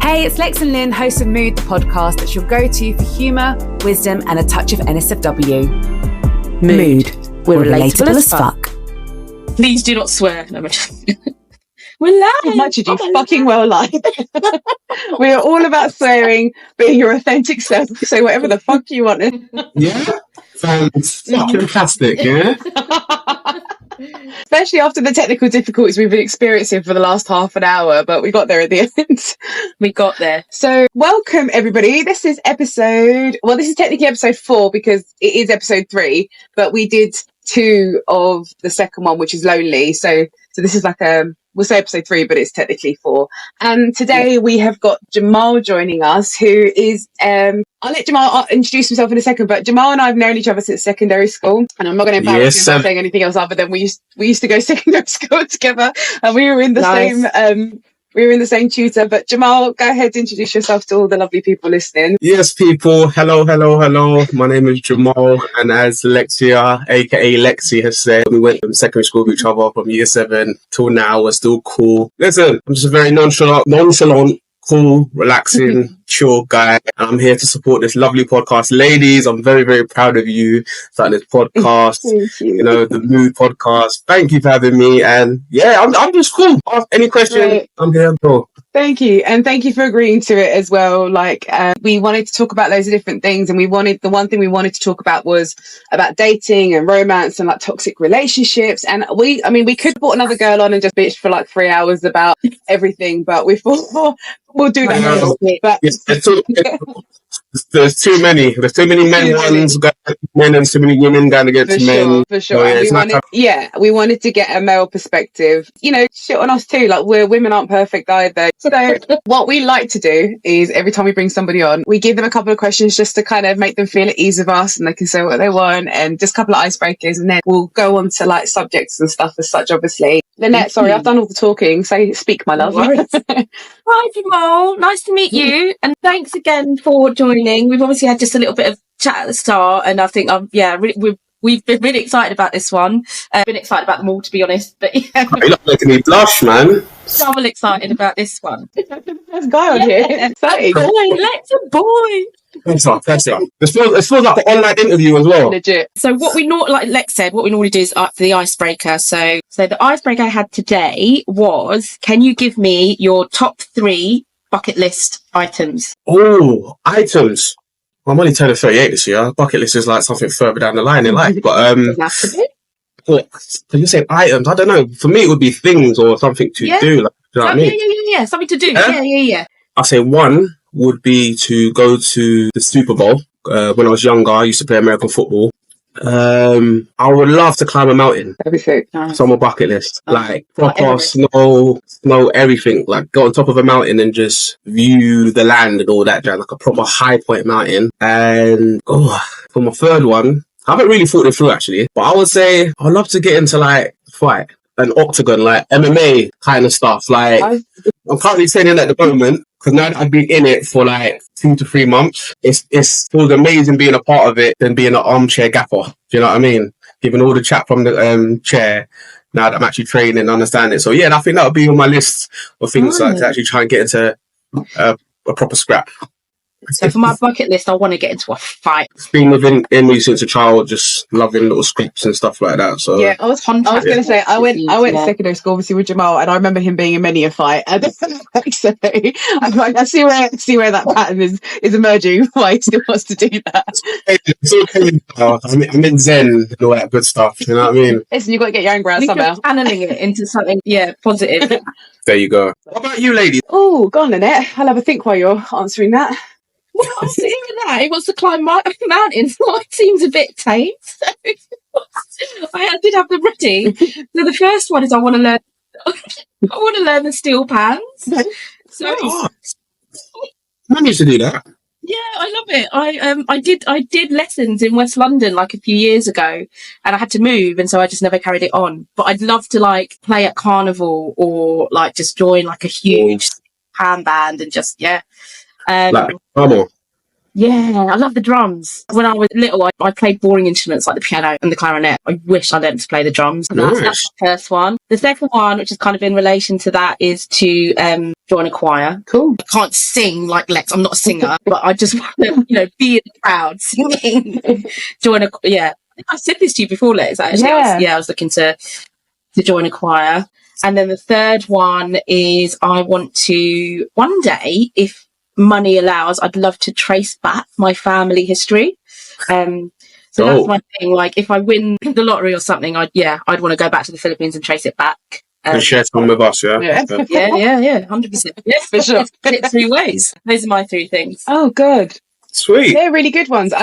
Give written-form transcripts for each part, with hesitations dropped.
Hey, it's Lex and Lynn, hosts of Mood, the podcast that's your go-to for humour, wisdom and a touch of NSFW. Mood. We're relatable as fuck. Please do not swear. No, we're live. How much did you fucking well lie? We are all about swearing, being your authentic self. Say whatever the fuck you want. Yeah? Sounds fantastic, yeah? Especially after the technical difficulties we've been experiencing for the last half an hour, but we got there at the end. We got there. So welcome everybody. This is technically episode 4 because it is episode 3, but we did 2 of the second one, which is Lonely. So this is like we'll say episode 3, but it's technically 4. And today we have got Jamal joining us, who is, I'll let Jamal introduce himself in a second, but Jamal and I have known each other since secondary school. And I'm not going to embarrass you by saying anything else other than we used to go secondary school together, and we were in the same tutor. But Jamal, go ahead, introduce yourself to all the lovely people listening. Yes, people. Hello. My name is Jamal, and as Lexia, aka Lexi, has said, we went from secondary school with each other from year 7 till now. We're still cool. Listen, I'm just a very nonchalant, cool, relaxing, chill guy. And I'm here to support this lovely podcast. Ladies, I'm very, very proud of you starting this podcast. Thank you. You know, the Mood podcast. Thank you for having me. And yeah, I'm just cool. Ask any question, right. I'm here, bro. Thank you. And thank you for agreeing to it as well. We wanted to talk about loads of different things, and the one thing we wanted to talk about was about dating and romance and like toxic relationships. And we could have brought another girl on and just bitch for like 3 hours about everything, but we thought we'll do that. But there's too many men and too many women going against men. For sure. We wanted to get a male perspective. You know, shit on us too. Like, women aren't perfect either. So what we like to do is every time we bring somebody on, we give them a couple of questions just to kind of make them feel at ease with us, and they can say what they want, and just a couple of icebreakers, and then we'll go on to like subjects and stuff as such, obviously. Lynette, sorry, I've done all the talking, so speak, my love. Hi, Jamal. Nice to meet you, and thanks again for joining. We've obviously had just a little bit of chat at the start, and I think we've been really excited about this one. Been excited about them all, to be honest. But yeah, you're not making me blush, man. Double excited about this one. There's a guy on here. Exciting. Let's a boy. That's it. It feels like an online interview as well. Legit. So like Lex said, what we normally do is for the icebreaker. So the icebreaker I had today was, can you give me your top 3 bucket list items? Oh, items. Well, I'm only turning 38 this year. Bucket list is like something further down the line in life. But can you say items? I don't know. For me, it would be things or something to do. Like, do you know what I mean? Yeah. Something to do. Yeah. I say one would be to go to the Super Bowl. When I was younger, I used to play American football. I would love to climb a mountain. Everything. It's on my bucket list. Like proper snow, everything. Like go on top of a mountain and just view the land and all that jazz. Like a proper high point mountain. And for my third one, I haven't really thought it through actually, but I would say I'd love to get into like fight, an octagon, like MMA kind of stuff. Like I'm currently training at the moment, because now that I've been in it for like 2 to 3 months, it feels amazing being a part of it than being an armchair gaffer. Do you know what I mean? Giving all the chat from the chair. Now that I'm actually training and understand it. So yeah, I think that would be on my list of things like to actually try and get into a proper scrap. So for my bucket list, I want to get into a fight. It's been within me since a child, just loving little scripts and stuff like that. So yeah, I was going to say I went to secondary school obviously with Jamal, and I remember him being in many a fight. And so I'm like, I see where that pattern is emerging. Why he still wants to do that? It's okay. I'm in Zen and all that good stuff. You know what I mean? Listen, you've got to get your anger out somehow. Channeling it into something, positive. There you go. What about you, ladies? Oh, go on, Lynette. I'll have a think while you're answering that. Well, I was thinking that he wants to climb mountains. Well, it seems a bit tame. So I did have them ready. So the first one is I want to learn the steel pans. So I used to do that. Yeah, I love it. I did lessons in West London like a few years ago, and I had to move, and so I just never carried it on. But I'd love to like play at carnival or like just join like a huge pan band and just like, come on. Yeah, I love the drums. When I was little, I played boring instruments like the piano and the clarinet. I wish I learned to play the drums. Nice. That's the first one. The second one, which is kind of in relation to that, is to join a choir. Cool. I can't sing like Lex. I'm not a singer, but I just want to, be in the crowd singing. Yeah. I said this to you before, Lex. Actually, I was looking to join a choir. And then the third one is I want to one day, if money allows, I'd love to trace back my family history. So that's my thing. Like, if I win the lottery or something, I'd want to go back to the Philippines and trace it back. And share some with us, yeah? Yeah, 100%. Yeah, for sure. Put it 3 ways. Those are my 3 things. Oh, good. Sweet. They're really good ones.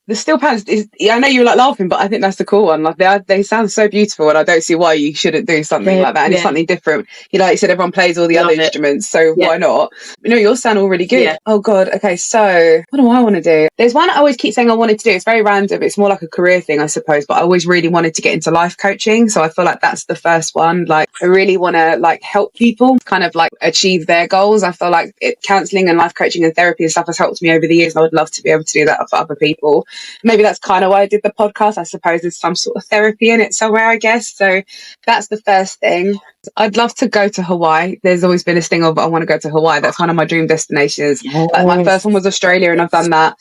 The steel pans I know you were like laughing, but I think that's the cool one. Like they sound so beautiful, and I don't see why you shouldn't do something like that. And it's something different. Like you said, everyone plays all the other instruments, so why not? Yours sound all really good. Yeah. Oh god. Okay, so what do I want to do? There's one I always keep saying I wanted to do. It's very random. It's more like a career thing, I suppose. But I always really wanted to get into life coaching, so I feel like that's the first one. Like I really want to help people kind of achieve their goals. I feel like counselling and life coaching and therapy and stuff has helped me over the years, and I would love to be able to do that for other people. Maybe that's kind of why I did the podcast. I suppose there's some sort of therapy in it somewhere, I guess. So that's the first thing. I'd love to go to Hawaii. There's always been this thing of I want to go to Hawaii. That's one of my dream destinations. Yes. My first one was Australia, and I've done that.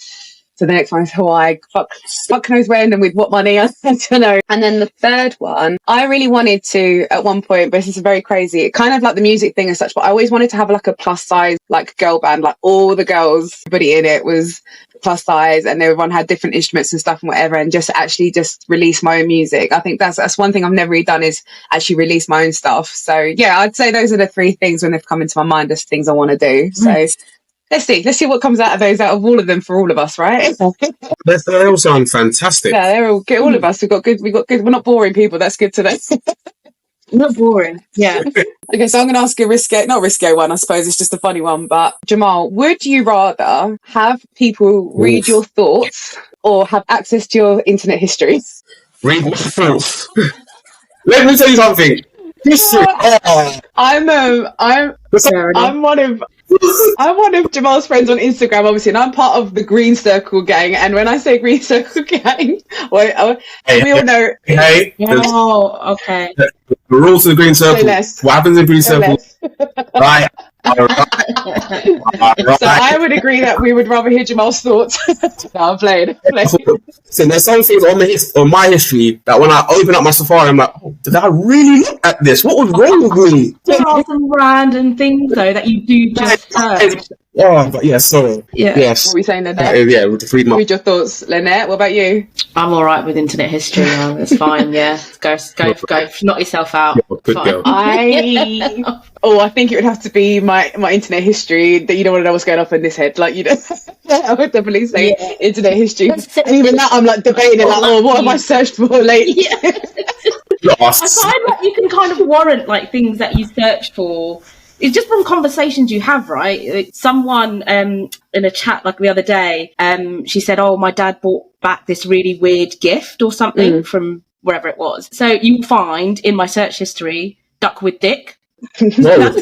So the next one is Hawaii. Fuck knows when and with what money, I don't know. And then the third one, I really wanted to at one point, but this is very crazy, kind of like the music thing and such, but I always wanted to have a plus size girl band, all the girls, everybody in it was plus size, and everyone had different instruments and stuff and whatever, and just release my own music. I think that's one thing I've never really done, is actually release my own stuff. So yeah, I'd say those are the 3 things when they've come into my mind as things I want to do. So Let's see what comes out of all of them for all of us, right? They all sound fantastic. Yeah, they're all good. All of us, we've got good. We're not boring people. That's good to know. Not boring. Yeah. Okay, so I'm going to ask a not risque one, I suppose. It's just a funny one. But Jamal, would you rather have people read your thoughts or have access to your internet history? Read my thoughts. Let me tell you something. History. I'm one of Jamal's friends on Instagram, obviously, and I'm part of the Green Circle gang. And when I say Green Circle gang, we all know. Hey, oh, okay. The rules of the Green Circle. What happens in Green Circle? Right. All right. So I would agree that we would rather hear Jamal's thoughts. No, I'm playing. So there's some things on my history that when I open up my Safari, I'm like, did I really look at this? What was wrong with me? There are some random things though that you do just search. Oh, but yeah, sorry. Yeah. Yes. What are we saying, Lynette? Read your thoughts, Lynette. What about you? I'm all right with internet history. That's fine. Yeah, go, knock yourself out. Good girl. I think it would have to be my internet history. That you don't want to know what's going on in this head. I would definitely say internet history. And even that, I'm debating what have I searched for lately? Yeah. I find you can kind of warrant things that you search for. It's just from conversations you have, right? Someone in a chat the other day, she said, "Oh, my dad bought back this really weird gift or something from wherever it was." So you find in my search history, duck with dick. Yeah.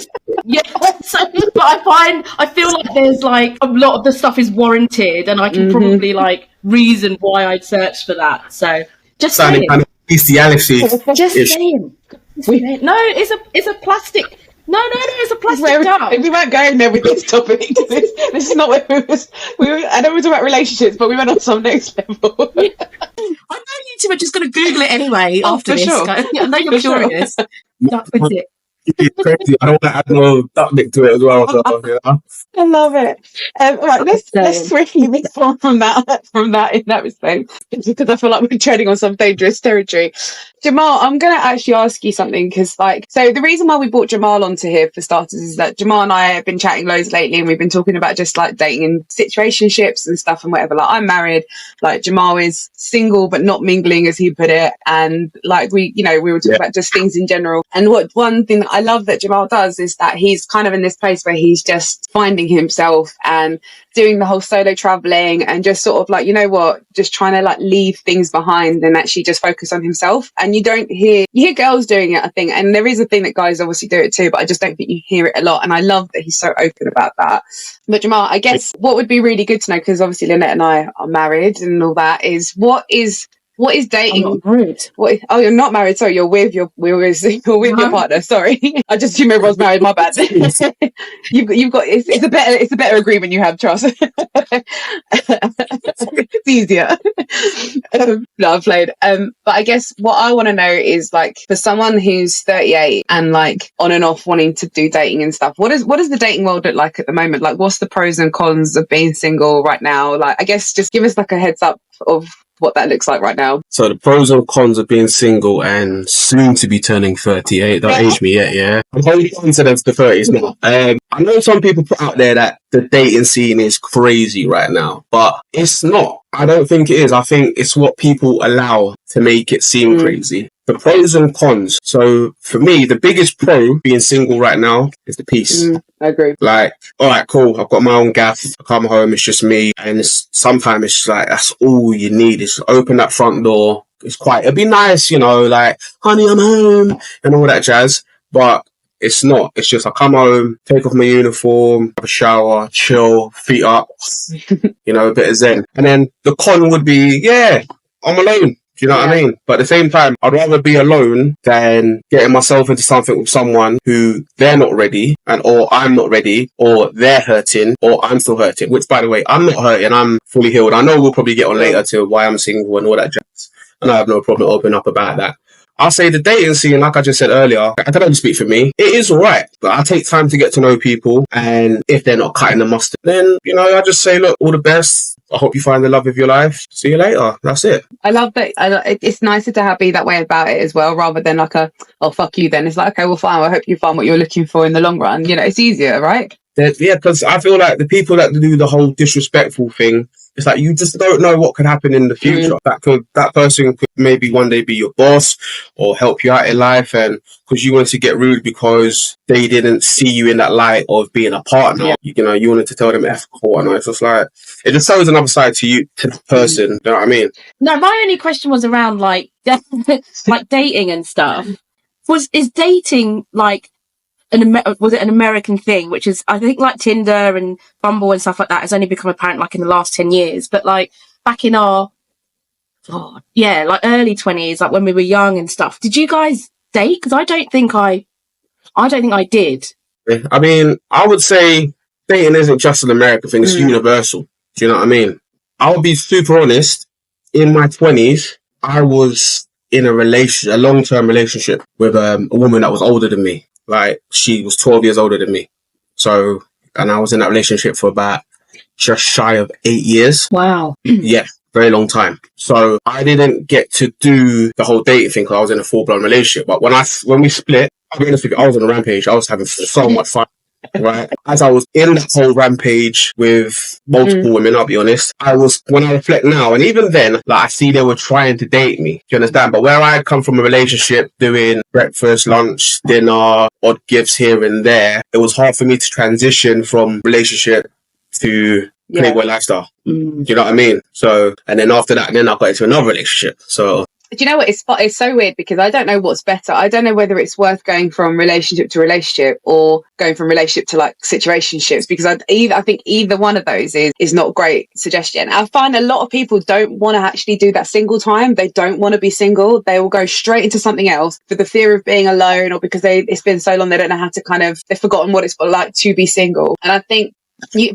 So, but I feel like there's a lot of the stuff is warranted, and I can probably reason why I'd search for that. So just saying. Kind of bestiality. Just saying. No, it's a plastic. No, it's a plastic duck. We weren't going there with this topic. This is not where we were. I know we were talking about relationships, but we went on some next level. I know you two are just going to Google it anyway after this. Sure. I know you're curious. Duck with it. It's crazy. I don't want to add no duck dick to it as well. So, I love it. Right, let's swiftly move on from that in that respect, because I feel like we're treading on some dangerous territory. Jamal, I'm going to actually ask you something, because so the reason why we brought Jamal onto here for starters is that Jamal and I have been chatting loads lately, and we've been talking about just dating and situationships and stuff and whatever. I'm married, Jamal is single but not mingling, as he put it, and we were talking about just things in general. And one thing that I love that Jamal does is that he's kind of in this place where he's just finding himself and doing the whole solo traveling and just sort of like, you know what, just trying to like leave things behind and actually just focus on himself. And you hear girls doing it, I think, and there is a thing that guys obviously do it too, but I just don't think you hear it a lot. And I love that he's so open about that. But Jamal, I guess what would be really good to know, because obviously Lynette and I are married and all that, is what is dating? I'm not married. Oh, you're not married. Sorry, you're with your partner. Sorry, I just assumed everyone's married. My bad. you've got it's a better agreement you have, trust. It's easier. No, I've played. But I guess what I want to know is, like, for someone who's 38 and like on and off wanting to do dating and stuff, what does the dating world look like at the moment? Like, what's the pros and cons of being single right now? Like, I guess just give us like a heads up of what that looks like right now. So the pros and cons of being single and soon to be turning 38. Don't age me yet, yeah. I'm holding on to them to the 30s now. I know some people put out there that the dating scene is crazy right now, but it's not. I don't think it is. I think it's what people allow to make it seem crazy. The pros and cons. So for me, the biggest pro being single right now is the peace. I agree. Like, all right, cool. I've got my own gaff. I come home, it's just me. And sometimes it's like, that's all you need is open that front door. It'd be nice, you know, like, honey, I'm home and all that jazz. But it's not. It's just I come home, take off my uniform, have a shower, chill, feet up, you know, a bit of zen. And then the con would be, yeah, I'm alone. Do you know what I mean? But at the same time, I'd rather be alone than getting myself into something with someone who they're not ready, or I'm not ready, or they're hurting, or I'm still hurting. Which, by the way, I'm not hurting. I'm fully healed. I know we'll probably get on later to why I'm single and all that jazz. And I have no problem opening up about that. I'll say the dating scene, like I just said earlier, I can only speak for me. It is all right, but I take time to get to know people. And if they're not cutting the mustard, then, you know, I just say, look, all the best. I hope you find the love of your life. See you later. That's it. I love that. It's nicer to be that way about it as well, rather than like oh, fuck you then. It's like, okay, well, fine. I hope you find what you're looking for in the long run. You know, it's easier, right? Yeah, because I feel like the people that do the whole disrespectful thing, it's like you just don't know what could happen in the future. That person could maybe one day be your boss or help you out in life, and because you wanted to get rude because they didn't see you in that light of being a partner, you know, you wanted to tell them F partner. It's just like it just shows another side to you, to the person. You know what I mean? No, my only question was around like like dating and stuff. Is dating like was it an American thing, which is, I think, like Tinder and Bumble and stuff like that has only become apparent like in the last 10 years. But like back in our, like early 20s, like when we were young and stuff, did you guys date? Because I don't think I did. I mean, I would say dating isn't just an American thing, it's universal. Do you know what I mean? I'll be super honest. In my 20s, I was in a long-term relationship with a woman that was older than me. Like, she was 12 years older than me. So, and I was in that relationship for about just shy of 8 years. Wow. Yeah, very long time. So I didn't get to do the whole dating thing because I was in a full-blown relationship. But when we split, I'll be honest with you, I was on a rampage. I was having so much fun. Right, as I was in that whole rampage with multiple women, I'll be honest, when I reflect now, and even then, like, I see they were trying to date me. Do you understand? But where I had come from a relationship doing breakfast, lunch, dinner, odd gifts here and there, it was hard for me to transition from relationship to Playboy lifestyle. Do you know what I mean? So, and then after that, then I got into another relationship. So, do you know what? It's so weird because I don't know what's better. I don't know whether it's worth going from relationship to relationship or going from relationship to like situationships, because I think either one of those is not a great suggestion. I find a lot of people don't want to actually do that single time. They don't want to be single. They will go straight into something else for the fear of being alone, or because it's been so long they don't know how to they've forgotten what it's like to be single. And I think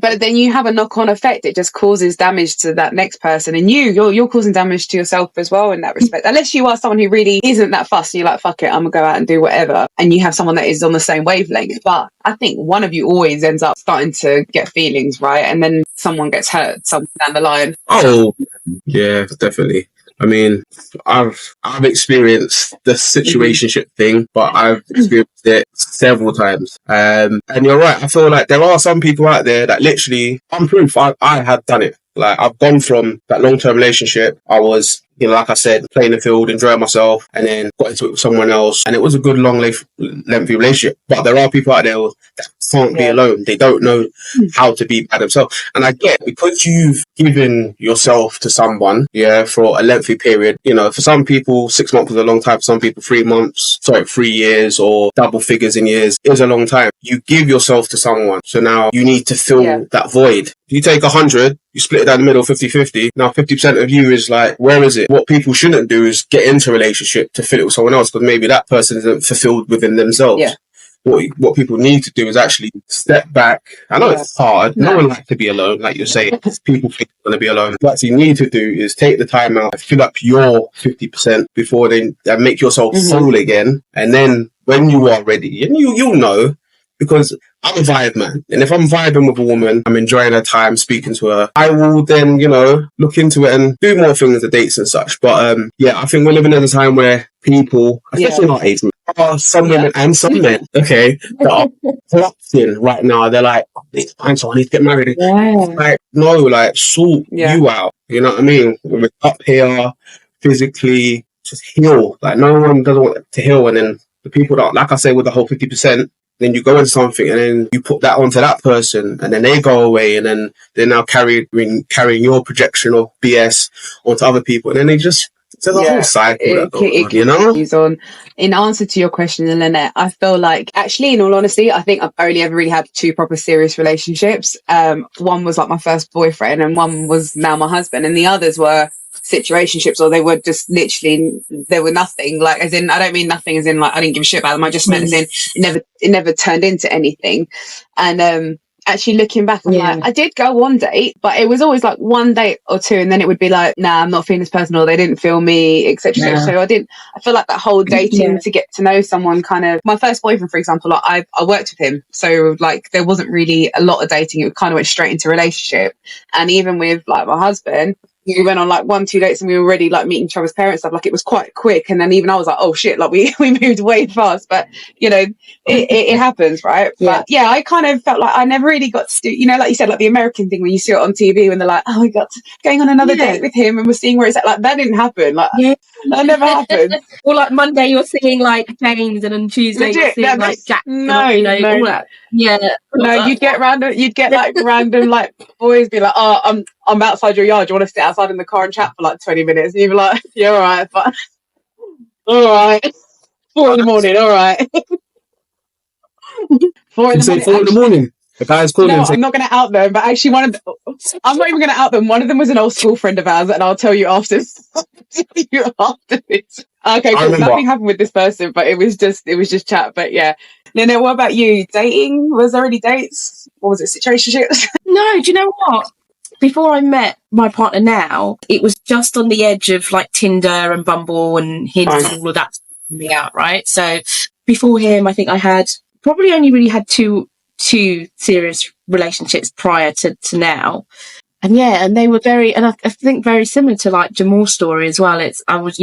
but then you have a knock-on effect. It just causes damage to that next person, and you're causing damage to yourself as well in that respect. Unless you are someone who really isn't that fussed and you're like, fuck it, I'm gonna go out and do whatever, and you have someone that is on the same wavelength. But I think one of you always ends up starting to get feelings, right? And then someone gets hurt somewhere down the line. Oh, yeah, definitely. I mean, I've experienced the situationship thing, but I've experienced it several times. And you're right. I feel like there are some people out there that literally, I'm proof I have done it. Like, I've gone from that long-term relationship. I was you know, like I said, playing the field, enjoying myself, and then got into it with someone else, and it was a good, long, lengthy relationship. But there are people out there that can't be alone. They don't know how to be by themselves. And I get, because you've given yourself to someone, for a lengthy period, you know, for some people, 6 months is a long time. For some people, 3 years or double figures in years is a long time. You give yourself to someone. So now you need to fill that void. You take 100, you split it down the middle, 50-50. Now 50% of you is like, where is it? What people shouldn't do is get into a relationship to fill it with someone else, because maybe that person isn't fulfilled within themselves. Yeah. What people need to do is actually step back. I know it's hard. No one likes to be alone, like you're saying. People think they're going to be alone. What you need to do is take the time out and fill up your 50% before then, and make yourself full again. And then when you are ready, and you'll know, because I'm a vibe man. And if I'm vibing with a woman, I'm enjoying her time, speaking to her, I will then, you know, look into it and do more things, the dates and such. But I think we're living in a time where people, especially in our age, some women and some men, that are collapsing right now. They're like, I need to find someone, I need to get married. Like, no, like, sort you out. You know what I mean? We're up here, physically, just heal. Like, no one doesn't want to heal. And then the people that, like I say, with the whole 50%, then you go into something and then you put that onto that person, and then they go away, and then they're now carrying your projection of BS onto other people, and then they just, it's a whole cycle. You know? In answer to your question, Lynette, I feel like, actually, in all honesty, I think I've only ever really had 2 proper serious relationships. One was like my first boyfriend, and one was now my husband, and the others were situationships, or they were just literally, they were nothing. Like, as in, I don't mean nothing as in like I didn't give a shit about them. I just meant as in it never turned into anything. And actually looking back, I'm like, I did go one date, but it was always like one date or 2, and then it would be like, nah, I'm not feeling this person, or they didn't feel me, etc. So I feel like that whole dating to get to know someone, kind of, my first boyfriend, for example, like I worked with him, so like there wasn't really a lot of dating. It kind of went straight into relationship. And even with like my husband, we went on like 1-2 dates, and we were already like meeting each other's parents stuff. Like, it was quite quick. And then even I was like, oh shit, like we moved way fast. But you know, it happens, right? But I kind of felt like I never really got to do, you know, like you said, like the American thing when you see it on TV when they're like, oh, we got going on another date with him, and we're seeing where it's at. Like, that didn't happen. Like, that never happened. Or like Monday you're seeing like James, and on Tuesday you're seeing like Jack. No. All that. No, you'd get like random like boys be like, oh, I'm outside your yard, do you want to sit outside in the car and chat for like 20 minutes? And you'd be like, yeah, all right, but all right. 4 in the morning, all right. 4 in the morning. 4 in the morning. The guy's calling. No, I'm not going to out them, but actually I'm not even going to out them. One of them was an old school friend of ours, and I'll tell you after. This. Okay, cool. Nothing happened with this person, but it was just chat. But yeah. Lynette, what about you? Dating? Was there any dates? Or was it situationships? No, do you know what? Before I met my partner now, it was just on the edge of like Tinder and Bumble and Hinge and all of that coming out, right? So before him, I think I had probably only really had two serious relationships prior to now. And they were very, and I think very similar to like Jamal's story as well. I was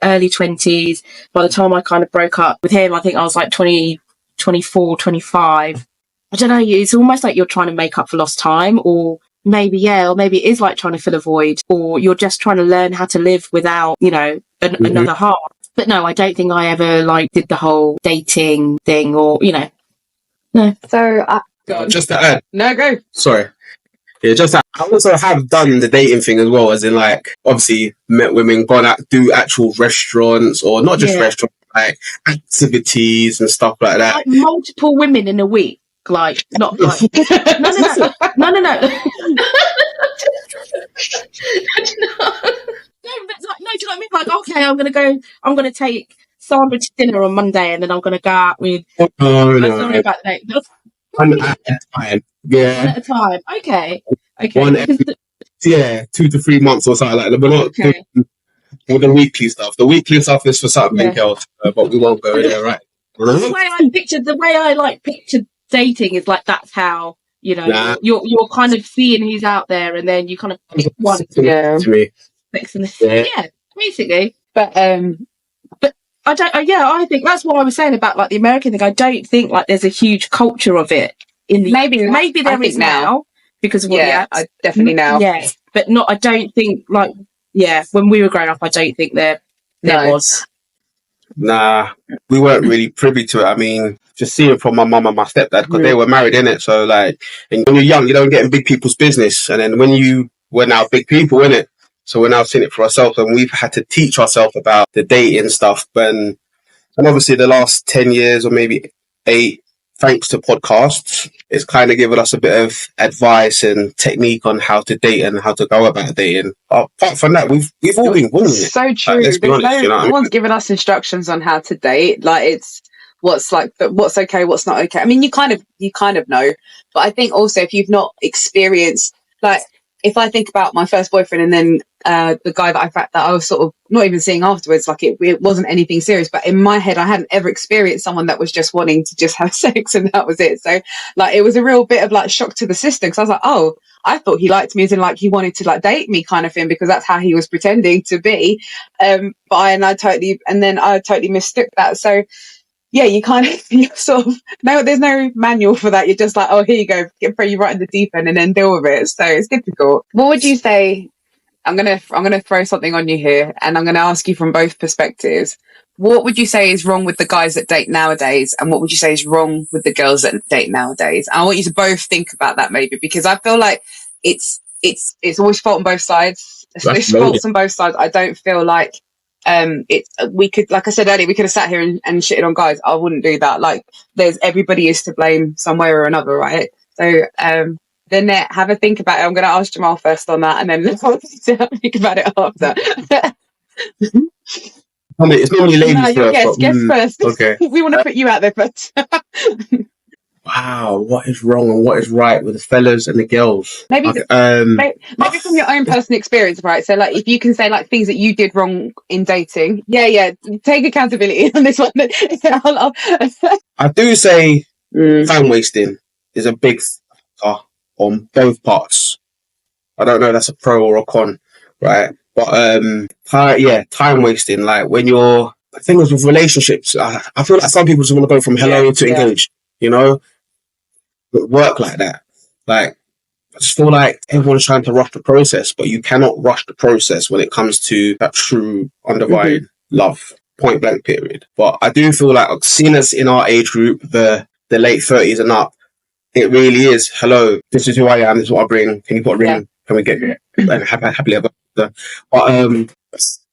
early 20s. By the time I kind of broke up with him, I think I was like 20, 24, 25. I don't know. It's almost like you're trying to make up for lost time, or maybe it is like trying to fill a void, or you're just trying to learn how to live without, another heart. But no, I don't think I ever like did the whole dating thing, or, no. So, just to add. No, go. Sorry. Yeah, just that. I also have done the dating thing as well, as in like, obviously met women, gone out, do actual restaurants, or not just restaurants, like activities and stuff like that. Like multiple women in a week. Like, not like, no. No, do you know what I mean? Like, okay, I'm going to take Sandra to dinner on Monday, and then I'm going to go out with, sorry about that. One at a time. Yeah. One at a time. Okay. One every, 2 to 3 months or something like that. We're not doing with the weekly stuff. The weekly stuff is for something else, but we won't go there, right? The way I pictured dating is like, that's how, you're kind of seeing who's out there, and then you kind of pick one. Basically. But I think that's what I was saying about like the American thing. I don't think like there's a huge culture of it in the maybe there is now because of what I definitely now. Yeah, but not. I don't think like yeah, when we were growing up, I don't think there was. Nah, we weren't really privy to it. I mean, just seeing it from my mum and my stepdad, because they were married, innit? So, like, and when you're young, you don't get in big people's business. And then we're now big people, innit? So we're now seeing it for ourselves, and we've had to teach ourselves about the dating stuff. And obviously the last 10 years or maybe 8, thanks to podcasts, it's kind of given us a bit of advice and technique on how to date and how to go about dating. Apart from that, we've all been winging it. So true. Like, let's be honest, No one's given us instructions on how to date. Like, it's what's okay, what's not okay. I mean, you kind of know, but I think also if you've not experienced, like, if I think about my first boyfriend and then the guy that I was sort of not even seeing afterwards, like it wasn't anything serious, but in my head I hadn't ever experienced someone that was just wanting to just have sex and that was it. So like it was a real bit of like shock to the system, because I was like, oh, I thought he liked me as in like he wanted to like date me kind of thing, because that's how he was pretending to be. But I totally mistook that. So yeah, you sort of no, there's no manual for that. You're just like, oh, here you go, throw you right in the deep end and then deal with it. So it's difficult. What would you say? I'm gonna throw something on you here, and I'm gonna ask you from both perspectives. What would you say is wrong with the guys that date nowadays, and what would you say is wrong with the girls that date nowadays? I want you to both think about that, maybe, because I feel like it's always fault on both sides. There's faults on both sides. I don't feel like we could, like I said earlier, we could have sat here and shitted on guys. I wouldn't do that. Like, everybody is to blame somewhere or another, right? So Lynette, have a think about it. I'm going to ask Jamal first on that, and then think about it after. It's normally ladies first. Guess first. Okay. We want to put you out there first. Wow, what is wrong and what is right with the fellas and the girls? Maybe from your own personal experience, right? So, like, if you can say like things that you did wrong in dating, take accountability on this one. I do say time wasting is a big factor on both parts. I don't know if that's a pro or a con, right? But time wasting. Like when the thing is with relationships, I feel like some people just want to go from hello to engage. You know, but work like that. Like, I just feel like everyone's trying to rush the process, but you cannot rush the process when it comes to that true, undivided love, point blank period. But I do feel like, seeing us in our age group, the late 30s and up, it really is, hello, this is who I am, this is what I bring, can you put a ring? Yeah. Can we get it? And happily ever after. But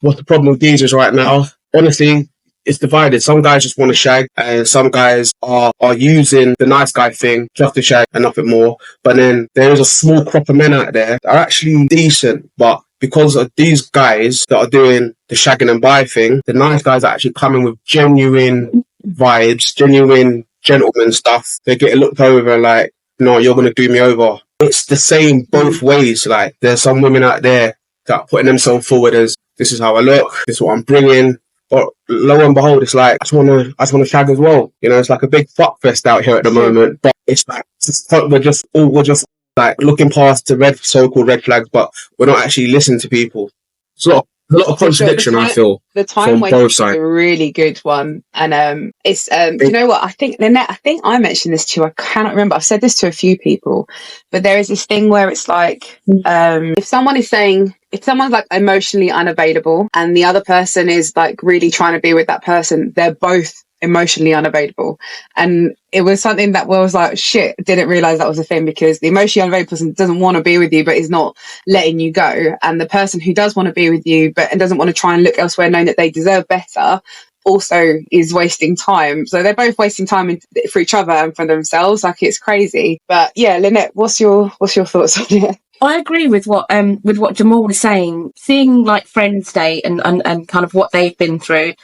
what's the problem with these is right now? Honestly, it's divided. Some guys just want to shag, and some guys are using the nice guy thing just to shag and nothing more. But then there is a small crop of men out there that are actually decent, but because of these guys that are doing the shagging and buy thing, the nice guys are actually coming with genuine vibes, genuine gentleman stuff. They get looked over like, no, you're going to do me over. It's the same both ways. Like, there's some women out there that are putting themselves forward as, this is how I look, this is what I'm bringing. But lo and behold, it's like, I just want to shag as well. You know, it's like a big fuck fest out here at the moment. But it's like, we're just like looking past the so-called red flags, but we're not actually listening to people. It's a lot of contradiction, I feel. The time waste is a really good one. And it's you know what, I think, Lynette, I mentioned this to you, I cannot remember, I've said this to a few people, but there is this thing where it's like, if someone's like emotionally unavailable and the other person is like really trying to be with that person, they're both emotionally unavailable. And it was something that was like, shit, didn't realize that was a thing, because the emotionally unavailable person doesn't want to be with you but is not letting you go, and the person who does want to be with you but doesn't want to try and look elsewhere knowing that they deserve better also is wasting time. So they're both wasting time for each other and for themselves. Like, it's crazy. But yeah, Lynette, what's your thoughts on it? I agree with what Jamal was saying. Seeing like friends date and kind of what they've been through,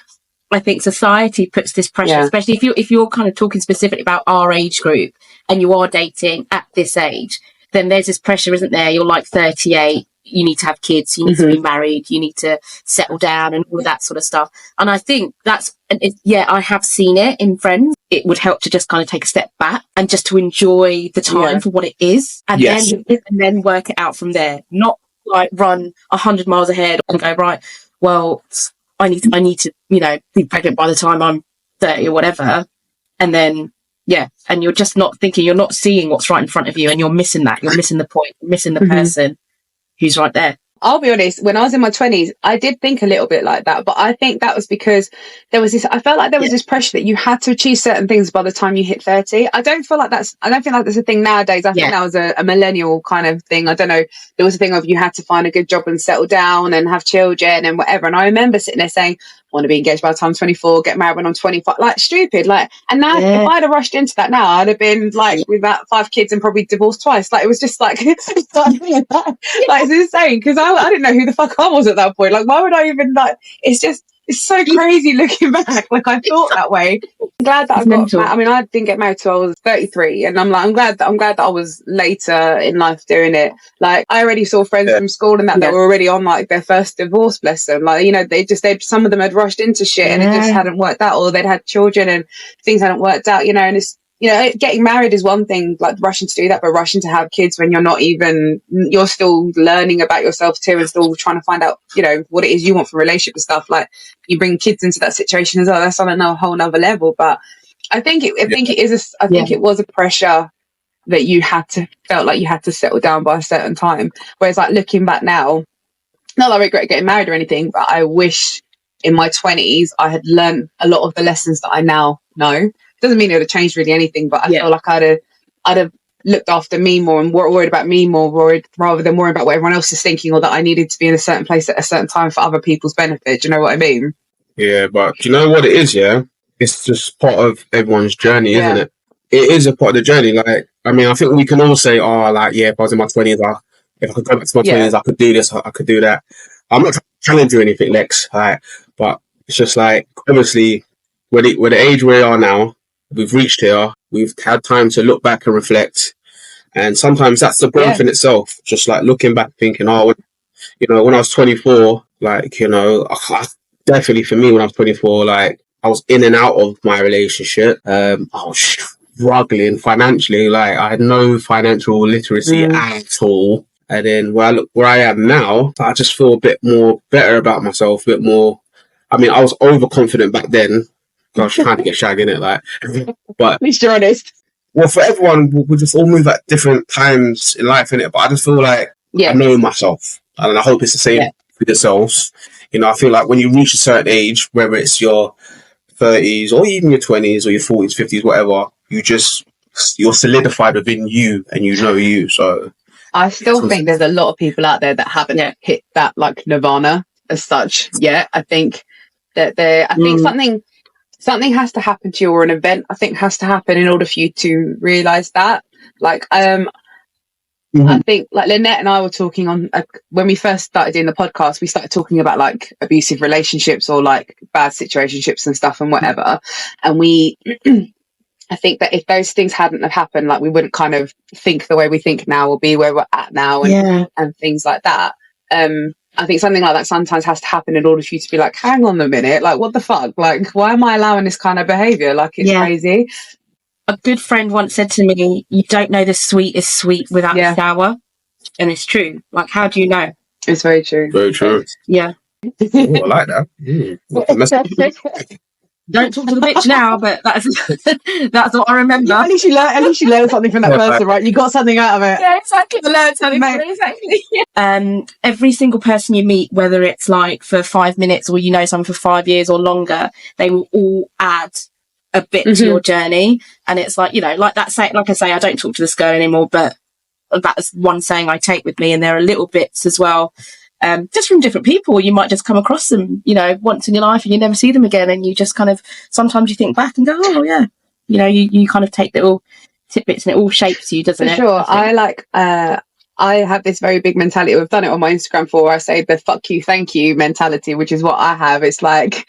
I think society puts this pressure, especially if you're kind of talking specifically about our age group and you are dating at this age, then there's this pressure, isn't there? You're like 38, you need to have kids, you need to be married, you need to settle down and all of that sort of stuff. And I think I have seen it in friends. It would help to just kind of take a step back and just to enjoy the time for what it is, and then work it out from there. Not like run 100 miles ahead and go, right, well, I need to, be pregnant by the time I'm 30 or whatever. And then, and you're just not thinking, you're not seeing what's right in front of you, and you're missing that. You're missing the point, you're missing the person who's right there. I'll be honest, when I was in my 20s, I did think a little bit like that, but I think that was because I felt like there was this pressure that you had to achieve certain things by the time you hit 30. I don't think like that's a thing nowadays. I think that was a millennial kind of thing. I don't know. There was a thing of you had to find a good job and settle down and have children and whatever. And I remember sitting there saying, want to be engaged by the time I'm 24, get married when I'm 25, like stupid. Like, and now if I'd have rushed into that now, I'd have been like with about 5 kids and probably divorced twice. Like, it was just like, like it's insane because I didn't know who the fuck I was at that point. Like, why would I even like? It's so crazy looking back. Like, I thought that way. I'm glad that I didn't get married till I was 33, and I'm glad that I was later in life doing it. Like, I already saw friends from school and that were already on like their first divorce, bless them. Like, you know, some of them had rushed into shit and it just hadn't worked out, or they'd had children and things hadn't worked out. You know, and it's, you know, getting married is one thing, like rushing to do that, but rushing to have kids when you're still learning about yourself too, and still trying to find out, you know, what it is you want from a relationship and stuff. Like, you bring kids into that situation as well. That's on a whole nother level. But I think it was a pressure that felt like you had to settle down by a certain time. Whereas, like, looking back now, not that I regret getting married or anything, but I wish in my 20s I had learned a lot of the lessons that I now know. Doesn't mean it would have changed really anything, but I feel like I'd have looked after me more and worried about me more, rather than worrying about what everyone else is thinking, or that I needed to be in a certain place at a certain time for other people's benefit. Do you know what I mean? Yeah, but do you know what it is? Yeah, it's just part of everyone's journey, isn't it? It is a part of the journey. Like, I mean, I think we can all say, "Oh, like, yeah, if I was in my 20s, if I could go back to my 20s, I could do this, I could do that." I'm not trying to challenge you or anything, Lex. But it's just like, obviously, with the age we are now, we've reached here. We've had time to look back and reflect, and sometimes that's the growth in itself. Just like looking back, thinking, "Oh, you know, when I was 24, like, you know, definitely for me when I was 24, like, I was in and out of my relationship. I was struggling financially. Like, I had no financial literacy at all. And then where I am now, I just feel a bit more better about myself, a bit more. I mean, I was overconfident back then. I was trying to get shag in it, like, but at least you're honest. Well, for everyone, we just all move at different times in life, innit? But I just feel like I know myself, and I hope it's the same for yourselves. You know, I feel like when you reach a certain age, whether it's your 30s or even your 20s or your 40s, 50s, whatever, you're solidified within you, and you know you. So I still think there's a lot of people out there that haven't hit that like nirvana as such yet. I think that something has to happen to you, or an event I think has to happen in order for you to realise that. Like, I think like Lynette and I were talking on when we first started doing the podcast, we started talking about like abusive relationships or like bad situationships and stuff and whatever. And I think that if those things hadn't have happened, like, we wouldn't kind of think the way we think now, or be where we're at now, and things like that. I think something like that sometimes has to happen in order for you to be like, hang on a minute, like, what the fuck? Like, why am I allowing this kind of behaviour? Like, it's crazy. A good friend once said to me, you don't know the sweet is sweet without a sour. And it's true. Like, how do you know? It's very true. Very true. Yeah. Oh, I like that. Don't talk to the bitch now, but that's what I remember. Yeah, at least you learned something from that person, right? You got something out of it. Yeah, exactly. I learned something from it, exactly. Every single person you meet, whether it's like for 5 minutes or you know someone for 5 years or longer, they will all add a bit to your journey. And it's like, you know, like I say, I don't talk to this girl anymore, but that's one saying I take with me. And there are little bits as well. Just from different people, you might just come across them, you know, once in your life, and you never see them again, and you just kind of, sometimes you think back and go, oh yeah, you know, you kind of take little tidbits, and it all shapes you, doesn't it? Sure. I have this very big mentality. I've done it on my Instagram where I say the fuck you, thank you mentality, which is what I have. It's like,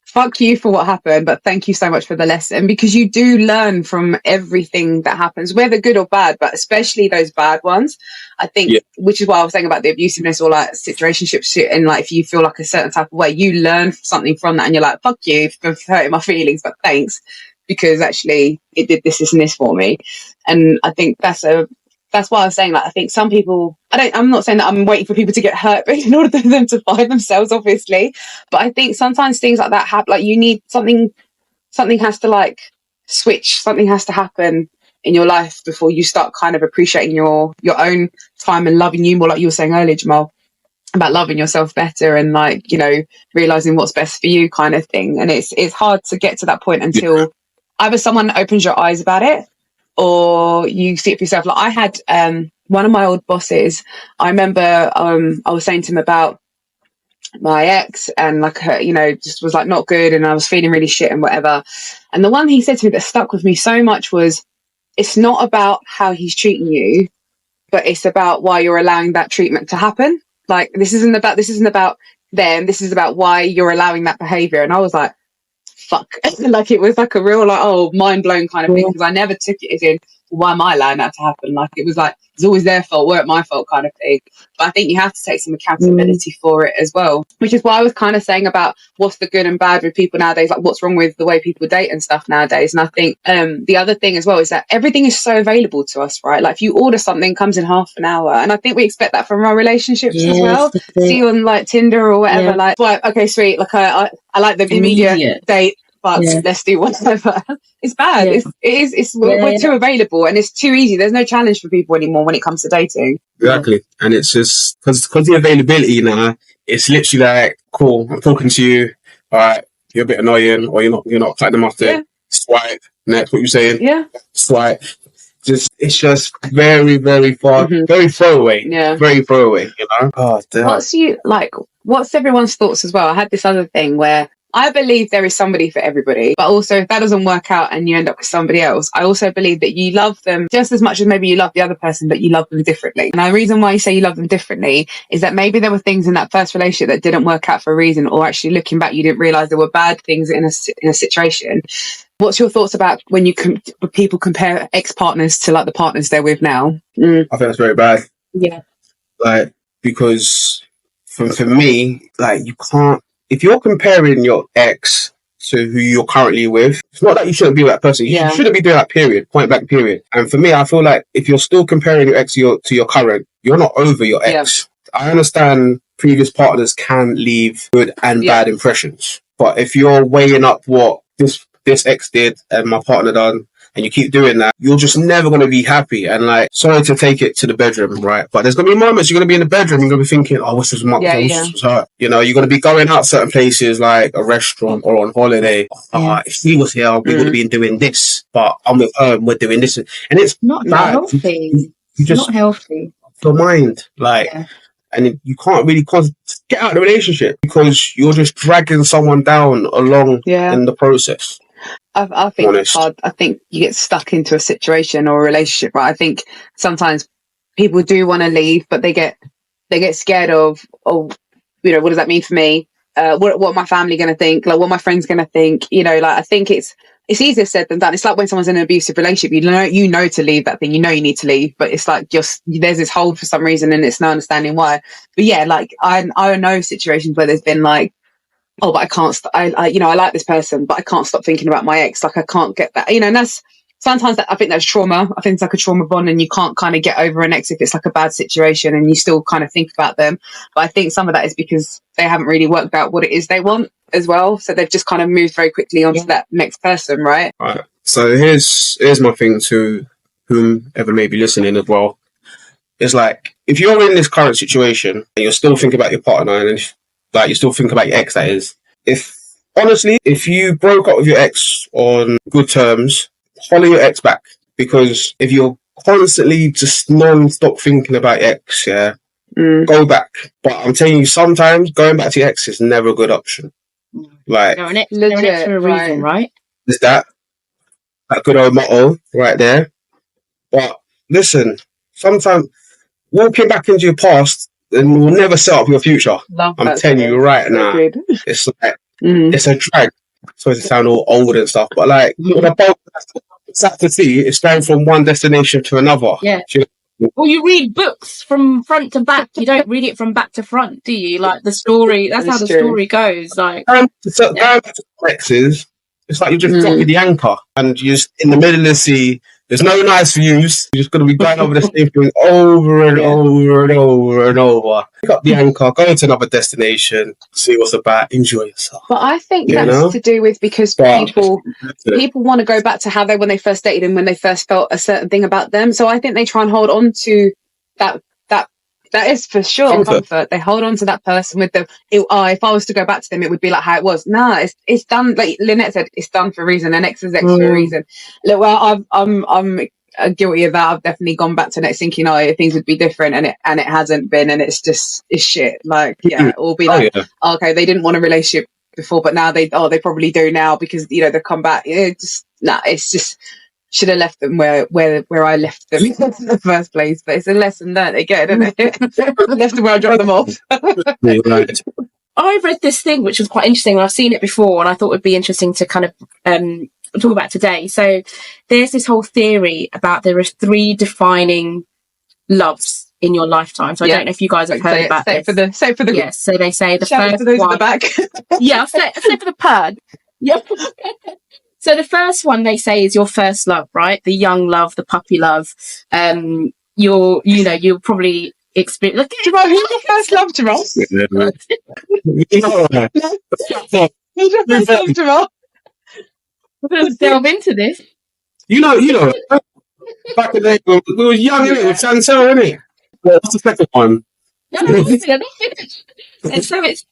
fuck you for what happened, but thank you so much for the lesson, because you do learn from everything that happens, whether good or bad, but especially those bad ones. I think, which is why I was saying about the abusiveness or like situationships, and like if you feel like a certain type of way, you learn something from that, and you're like, fuck you for hurting my feelings, but thanks, because actually it did this and this for me. And I think that's why I was saying, like, I think some people, I'm not saying that I'm waiting for people to get hurt, but in order for them to find themselves, obviously. But I think sometimes things like that happen, like, you need something has to like switch, something has to happen in your life before you start kind of appreciating your own time and loving you more, like you were saying earlier, Jamal. about loving yourself better and like, you know, realizing what's best for you kind of thing. And it's hard to get to that point until either someone opens your eyes about it or you see it for yourself. Like I had one of my old bosses, I remember I was saying to him about my ex and like her, you know, just was like not good and I was feeling really shit and whatever. And the one he said to me that stuck with me so much was, it's not about how he's treating you, but it's about why you're allowing that treatment to happen. Like this isn't about them, this is about why you're allowing that behavior. And I was like, fuck. Like it was like a real like, oh, mind blown kind of thing, because I never took it as in, why am I allowing that to happen? Like it was like, it's always their fault, weren't my fault kind of thing. But I think you have to take some accountability for it as well, which is why I was kind of saying about what's the good and bad with people nowadays, like what's wrong with the way people date and stuff nowadays. And I think the other thing as well is that everything is so available to us, right? Like if you order something, it comes in half an hour. And I think we expect that from our relationships as well. See on like Tinder or whatever, like, well, okay, sweet. Like I like the immediate date, but let's do whatever. It's bad. We're too available and it's too easy. There's no challenge for people anymore when it comes to dating. Exactly. And it's just because the availability now, it's literally like, cool, I'm talking to you, all right, you're a bit annoying or you're not cutting them off there. Swipe. Next, what you saying? Yeah. Swipe. It's just very, very far, very throwaway. Yeah. Very throwaway, you know? Oh, damn. What's everyone's thoughts as well? I had this other thing where I believe there is somebody for everybody, but also if that doesn't work out and you end up with somebody else, I also believe that you love them just as much as maybe you love the other person, but you love them differently. And the reason why you say you love them differently is that maybe there were things in that first relationship that didn't work out for a reason, or actually looking back, you didn't realize there were bad things in a situation. What's your thoughts about when people compare ex-partners to like the partners they're with now? I think that's very bad. Yeah. Like, because for me, like you can't, if you're comparing your ex to who you're currently with, it's not that you shouldn't be with that person. You shouldn't be doing that, period. Point blank, period. And for me, I feel like if you're still comparing your ex to your current, you're not over your ex. Yeah. I understand previous partners can leave good and bad impressions. But if you're weighing up what this ex did and my partner done, and you keep doing that, you're just never going to be happy. And like, sorry to take it to the bedroom, right? But there's going to be moments you're going to be in the bedroom, you're going to be thinking, oh, what's this month? You know, you're going to be going out certain places like a restaurant or on holiday. If he was here, we would have been doing this. But I'm with her and we're doing this. And it's not healthy. You just not healthy. Your mind, like, and you can't really get out of the relationship because you're just dragging someone down along in the process. I think it's hard. I think you get stuck into a situation or a relationship, right? I think sometimes people do want to leave, but they get scared of, you know, what does that mean for me? What my family going to think? Like, what my friends going to think? You know, like I think it's easier said than done. It's like when someone's in an abusive relationship, you know to leave that thing, you know you need to leave, but it's like just there's this hold for some reason, and it's no understanding why. But yeah, like I know situations where there's been like, oh, but I can't, I like this person, but I can't stop thinking about my ex. Like I can't get that, you know, and that's sometimes I think that's trauma. I think it's like a trauma bond and you can't kind of get over an ex if it's like a bad situation and you still kind of think about them. But I think some of that is because they haven't really worked out what it is they want as well. So they've just kind of moved very quickly onto that next person, right? Right. So here's my thing to whomever may be listening as well. It's like, if you're in this current situation and you're still thinking about your partner and like you still think about your ex, that is, if you broke up with your ex on good terms, follow your ex back, because if you're constantly just non-stop thinking about your ex, go back. But I'm telling you, sometimes going back to your ex is never a good option. Like, they're an ex for a reason, right? Is that good old motto right there? But listen, sometimes walking back into your past and will never set up your future. I'm telling you right now, it's like it's a drag. Supposed to sound all old and stuff, but like what a boat to see, it's going from one destination to another. Yeah. Well, you read books from front to back. You don't read it from back to front, do you? Like the story. That's how the story goes. Like going back to Texas, it's like you're just dropping the anchor and you're just in the middle of the sea. There's no nice views. You're just going to be going over the same thing over and over and over and over. Pick up the anchor, go to another destination, see what's about, enjoy yourself. But I think that's to do with because people want to go back to how when they first dated and when they first felt a certain thing about them. So I think they try and hold on to that That is for sure comfort. They hold on to that person with them. If I was to go back to them, it would be like how it was. Nah, it's done. Like Lynette said, it's done for a reason. An X is X for a reason. Look, well, I'm guilty of that. I've definitely gone back to Next thinking, things would be different, and it hasn't been, and it's shit. Like, yeah, it will be like, okay, they didn't want a relationship before, but now they probably do now because they've come back. It's just should have left them where I left them in the first place. But it's a lesson learned again, isn't it? Left them where I dropped them off. Right. I read this thing which was quite interesting. I've seen it before, and I thought it would be interesting to kind of talk about today. So there's this whole theory about there are 3 defining loves in your lifetime. So I don't know if you guys have heard about this. Say for the yes. So they say the shout first for those one. in the back. Yeah, I'll say for the purd. Yep. So the first one they say is your first love, right? The young love, the puppy love. You'll probably experience. Look, Jamal, who's your first love, Jamal? Who's your first love, Jamal? we're going to delve into this. You know, back in the day when we were young, innit? With Chantel, innit? Well, what's the second one? No, they're not finished. And so it's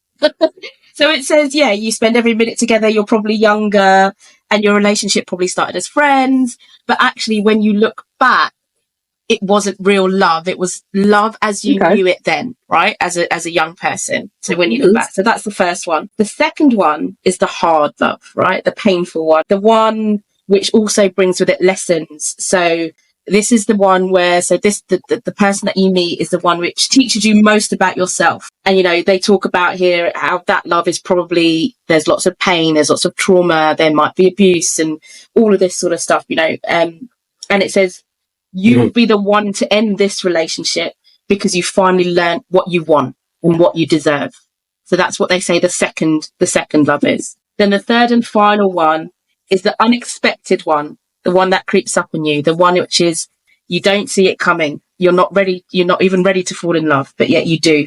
so it says, you spend every minute together. You're probably younger, and your relationship probably started as friends. But actually, when you look back, it wasn't real love. It was love as you knew it then, right? As a young person. So when you look back, so that's the first one. The second one is the hard love, right? The painful one, the one which also brings with it lessons. So this is the one where, the person that you meet is the one which teaches you most about yourself. And, they talk about here how that love is probably, there's lots of pain, there's lots of trauma, there might be abuse and all of this sort of stuff, and it says, you will be the one to end this relationship because you finally learned what you want and what you deserve. So that's what they say the second love is. Then the third and final one is the unexpected one, the one that creeps up on you, the one which is you don't see it coming. You're not even ready to fall in love, but yet you do.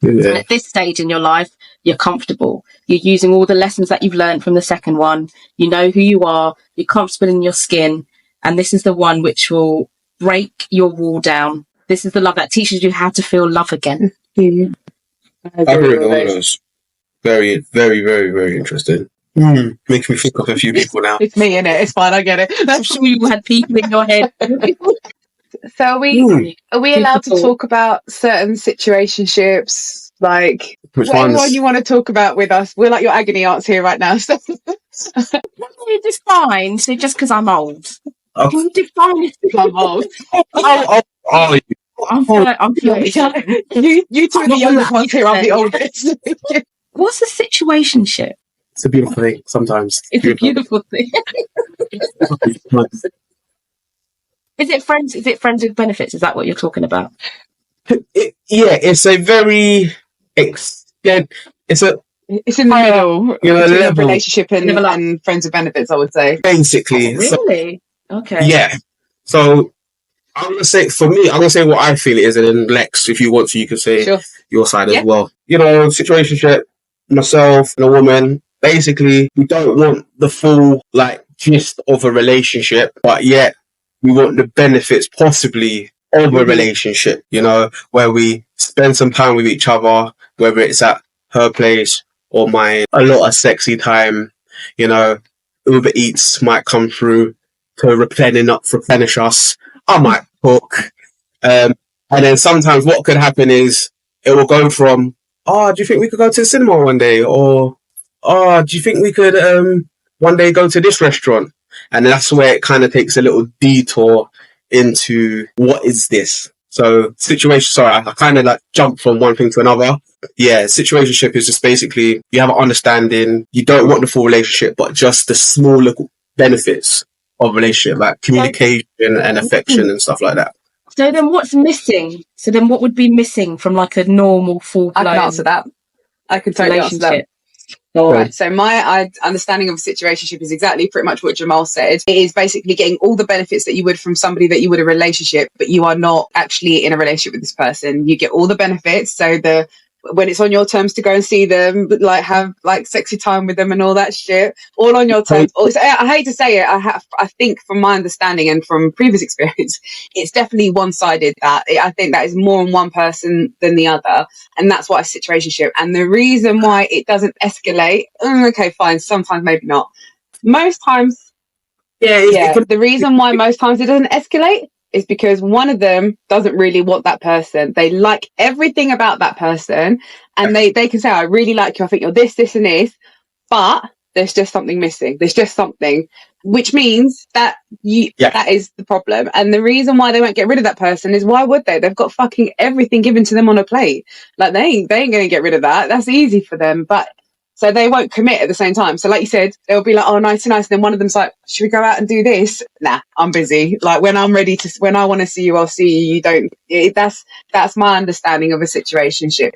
Yeah. And at this stage in your life, you're comfortable. You're using all the lessons that you've learned from the second one. You know who you are. You're comfortable in your skin. And this is the one which will break your wall down. This is the love that teaches you how to feel love again. I've written all those. Very, very, very, very interesting. Makes me think of a few people now. It's me, innit? It's fine, I get it. I'm sure you had people in your head. So are we allowed to talk about certain situationships? Like, which one ones? you want to talk about with us? We're like your agony aunts here right now. So. You define, so just because I'm old. Oh. Can you define it? I'm old. Oh, I'm 30. You two are the youngest ones here. I'm the oldest. What's the situationship? it's a beautiful thing sometimes. It's a beautiful thing. Is it friends? Is it friends with benefits? Is that what you're talking about? It's a very it's in the middle, level. Relationship and friends with benefits, I would say. Basically. Really? Okay. Yeah. So I'm gonna say what I feel it is, and then Lex, if you want to, you can say your side as well. Situationship, myself and a woman. Basically, we don't want the full gist of a relationship, but yet we want the benefits possibly of a relationship. Where we spend some time with each other, whether it's at her place or mine. A lot of sexy time. Uber Eats might come through to replenish us. I might cook. And then sometimes what could happen is it will go from, do you think we could go to the cinema one day? Or, do you think we could one day go to this restaurant? And that's where it kind of takes a little detour into what is this? So I kind of jump from one thing to another. Yeah, situationship is just basically you have an understanding. You don't want the full relationship, but just the small little benefits of relationship, like communication and affection and stuff like that. So then what's missing? So then what would be missing from a normal full-blown I can answer that. I can totally answer that. All right. So my understanding of a situationship is exactly pretty much what Jamal said. It is basically getting all the benefits that you would from somebody that you would a relationship, but you are not actually in a relationship with this person. You get all the benefits. So the when it's on your terms to go and see them, like have like sexy time with them and all that shit, all on your terms. I hate to say it, I think from my understanding and from previous experience, it's definitely one-sided. I think that is more on one person than the other, and that's why a situationship. And the reason why it doesn't escalate, okay, fine, sometimes maybe not. Most times, the reason why most times it doesn't escalate is because one of them doesn't really want that person. They like everything about that person, and they can say, I really like you, I think you're this, and this, but there's just something missing. There's just something, which means that that is the problem. And the reason why they won't get rid of that person is, why would they? They've got fucking everything given to them on a plate. Like, they ain't going to get rid of that. That's easy for them. But so they won't commit at the same time. So like you said, they'll be like, oh, nice. And then one of them's like, should we go out and do this? Nah, I'm busy. Like, when I'm ready to, when I want to see you, I'll see you. You don't. That's my understanding of a situationship.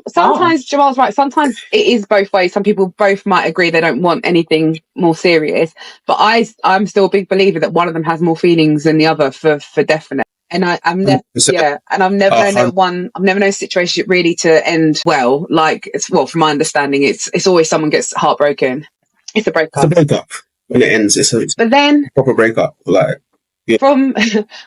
Sometimes Jamal's right. Sometimes it is both ways. Some people both might agree they don't want anything more serious. But I'm still a big believer that one of them has more feelings than the other for definite. And I've never known a situation really to end well. Like, from my understanding, it's always someone gets heartbroken. It's a breakup. It's a breakup. When it ends, it's a proper breakup. Like, yeah. From,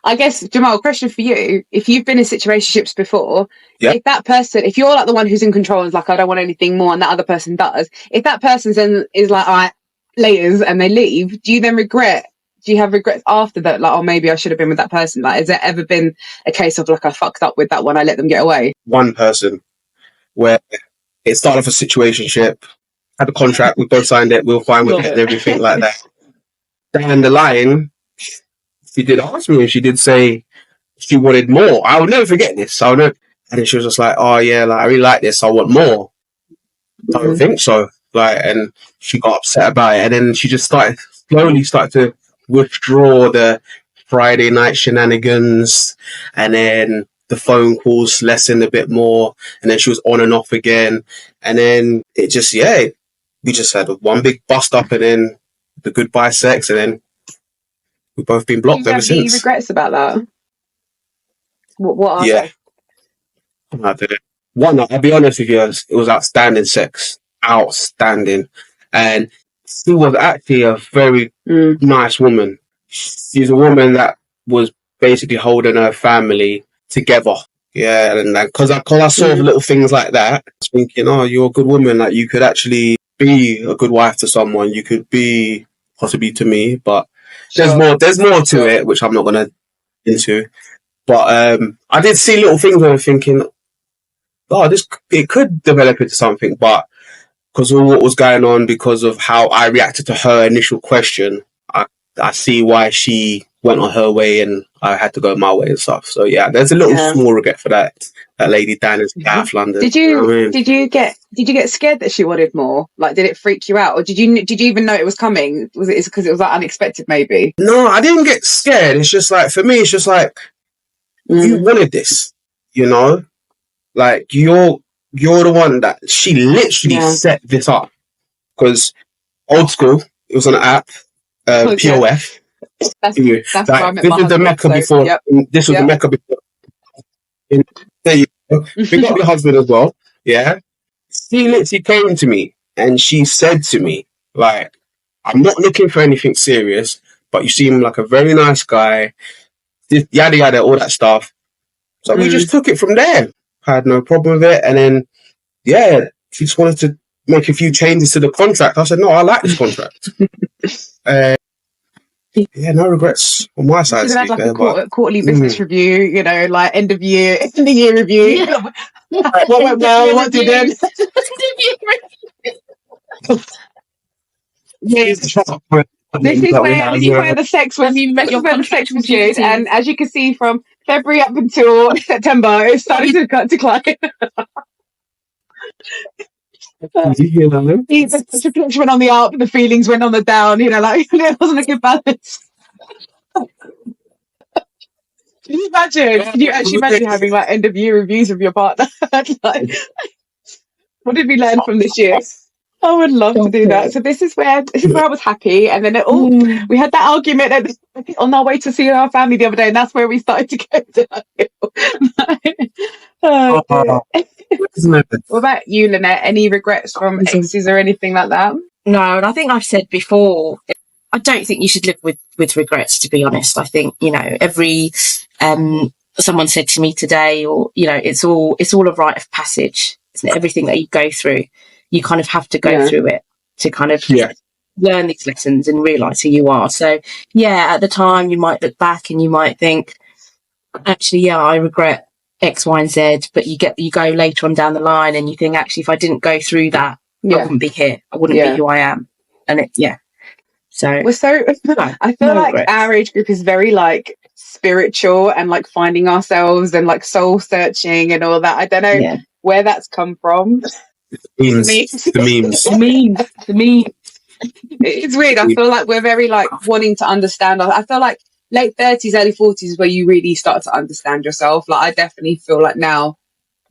I guess, Jamal, question for you: if you've been in situationships before, if that person, if you're like the one who's in control and is like, I don't want anything more, and that other person does, if that person then is like, all right, laters, and they leave, do you then regret? Do you have regrets after that? Like, oh, maybe I should have been with that person. Like, has there ever been a case of like, I fucked up with that one, I let them get away? One person where it started off a situationship, had a contract, we both signed it, we were fine with it and everything like that. Down the line, she did ask me and she did say she wanted more. I will never forget this. And then she was just like, oh yeah, like, I really like this, I want more. I don't think so. Like, and she got upset about it, and then she just slowly started to withdraw the Friday night shenanigans, and then the phone calls lessened a bit more, and then she was on and off again, and then it just we just had one big bust up, and then the goodbye sex, and then we've both been blocked ever since. Any regrets about that? What are they? I did it. One, I'll be honest with you, it was outstanding sex, and she was actually a very nice woman. She's a woman that was basically holding her family together. Yeah, and because I saw little things like that, I was thinking, oh, you're a good woman. Like, you could actually be a good wife to someone. You could be possibly to me, but there's more to it, which I'm not going to into. But I did see little things where I'm thinking, oh, it could develop into something, but because of what was going on, because of how I reacted to her initial question, I see why she went on her way and I had to go my way and stuff. So yeah, there's a little small regret for that lady down in South London. Did you get scared that she wanted more? Like, did it freak you out, or did you even know it was coming? Was it because it was like unexpected? Maybe. No, I didn't get scared. It's just like, for me, it's just like, you wanted this, you know, like you're the one that she literally set this up, because old school, it was on an app, POF. That's where I met my husband, the Mecca before. Yep. This was the Mecca before. There you go. We got your husband as well. Yeah. She literally came to me and she said to me, like, I'm not looking for anything serious, but you seem like a very nice guy. Yada yada, all that stuff. So we just took it from there. Had no problem with it. And then, she just wanted to make a few changes to the contract. I said, no, I like this contract. No regrets on my side. She's had like a quarterly business review, you know, like end of year review. Yeah. What went well? What didn't? This is where the sex was. You met your sex was used, and as you can see from February up until September, it started to decline. The flesh went on the up, the feelings went on the down. You know, like it wasn't a good balance. Can you imagine? Can you actually imagine having like end of year reviews of your partner? Like, what did we learn from this year? I would love to do that. So this is where I was happy, and then we had that argument on our way to see our family the other day, and that's where we started to go downhill. Oh, what about you, Lynette? Any regrets from exes or anything like that? No, and I think I've said before, I don't think you should live with regrets, to be honest. I think, you know, every someone said to me today, or, you know, it's all a rite of passage, isn't it? Everything that you go through, you kind of have to go through it to kind of learn these lessons and realise who you are. So yeah, at the time you might look back and you might think, actually, yeah, I regret X, Y, and Z, but you go later on down the line and you think, actually, if I didn't go through that, I wouldn't be here. I wouldn't be who I am. And so I feel like regrets. Our age group is very like spiritual and like finding ourselves and like soul searching and all that. I don't know where that's come from. The memes. It's weird. I feel like we're very like wanting to understand. I feel like late 30s, early 40s is where you really start to understand yourself. Like I definitely feel like now,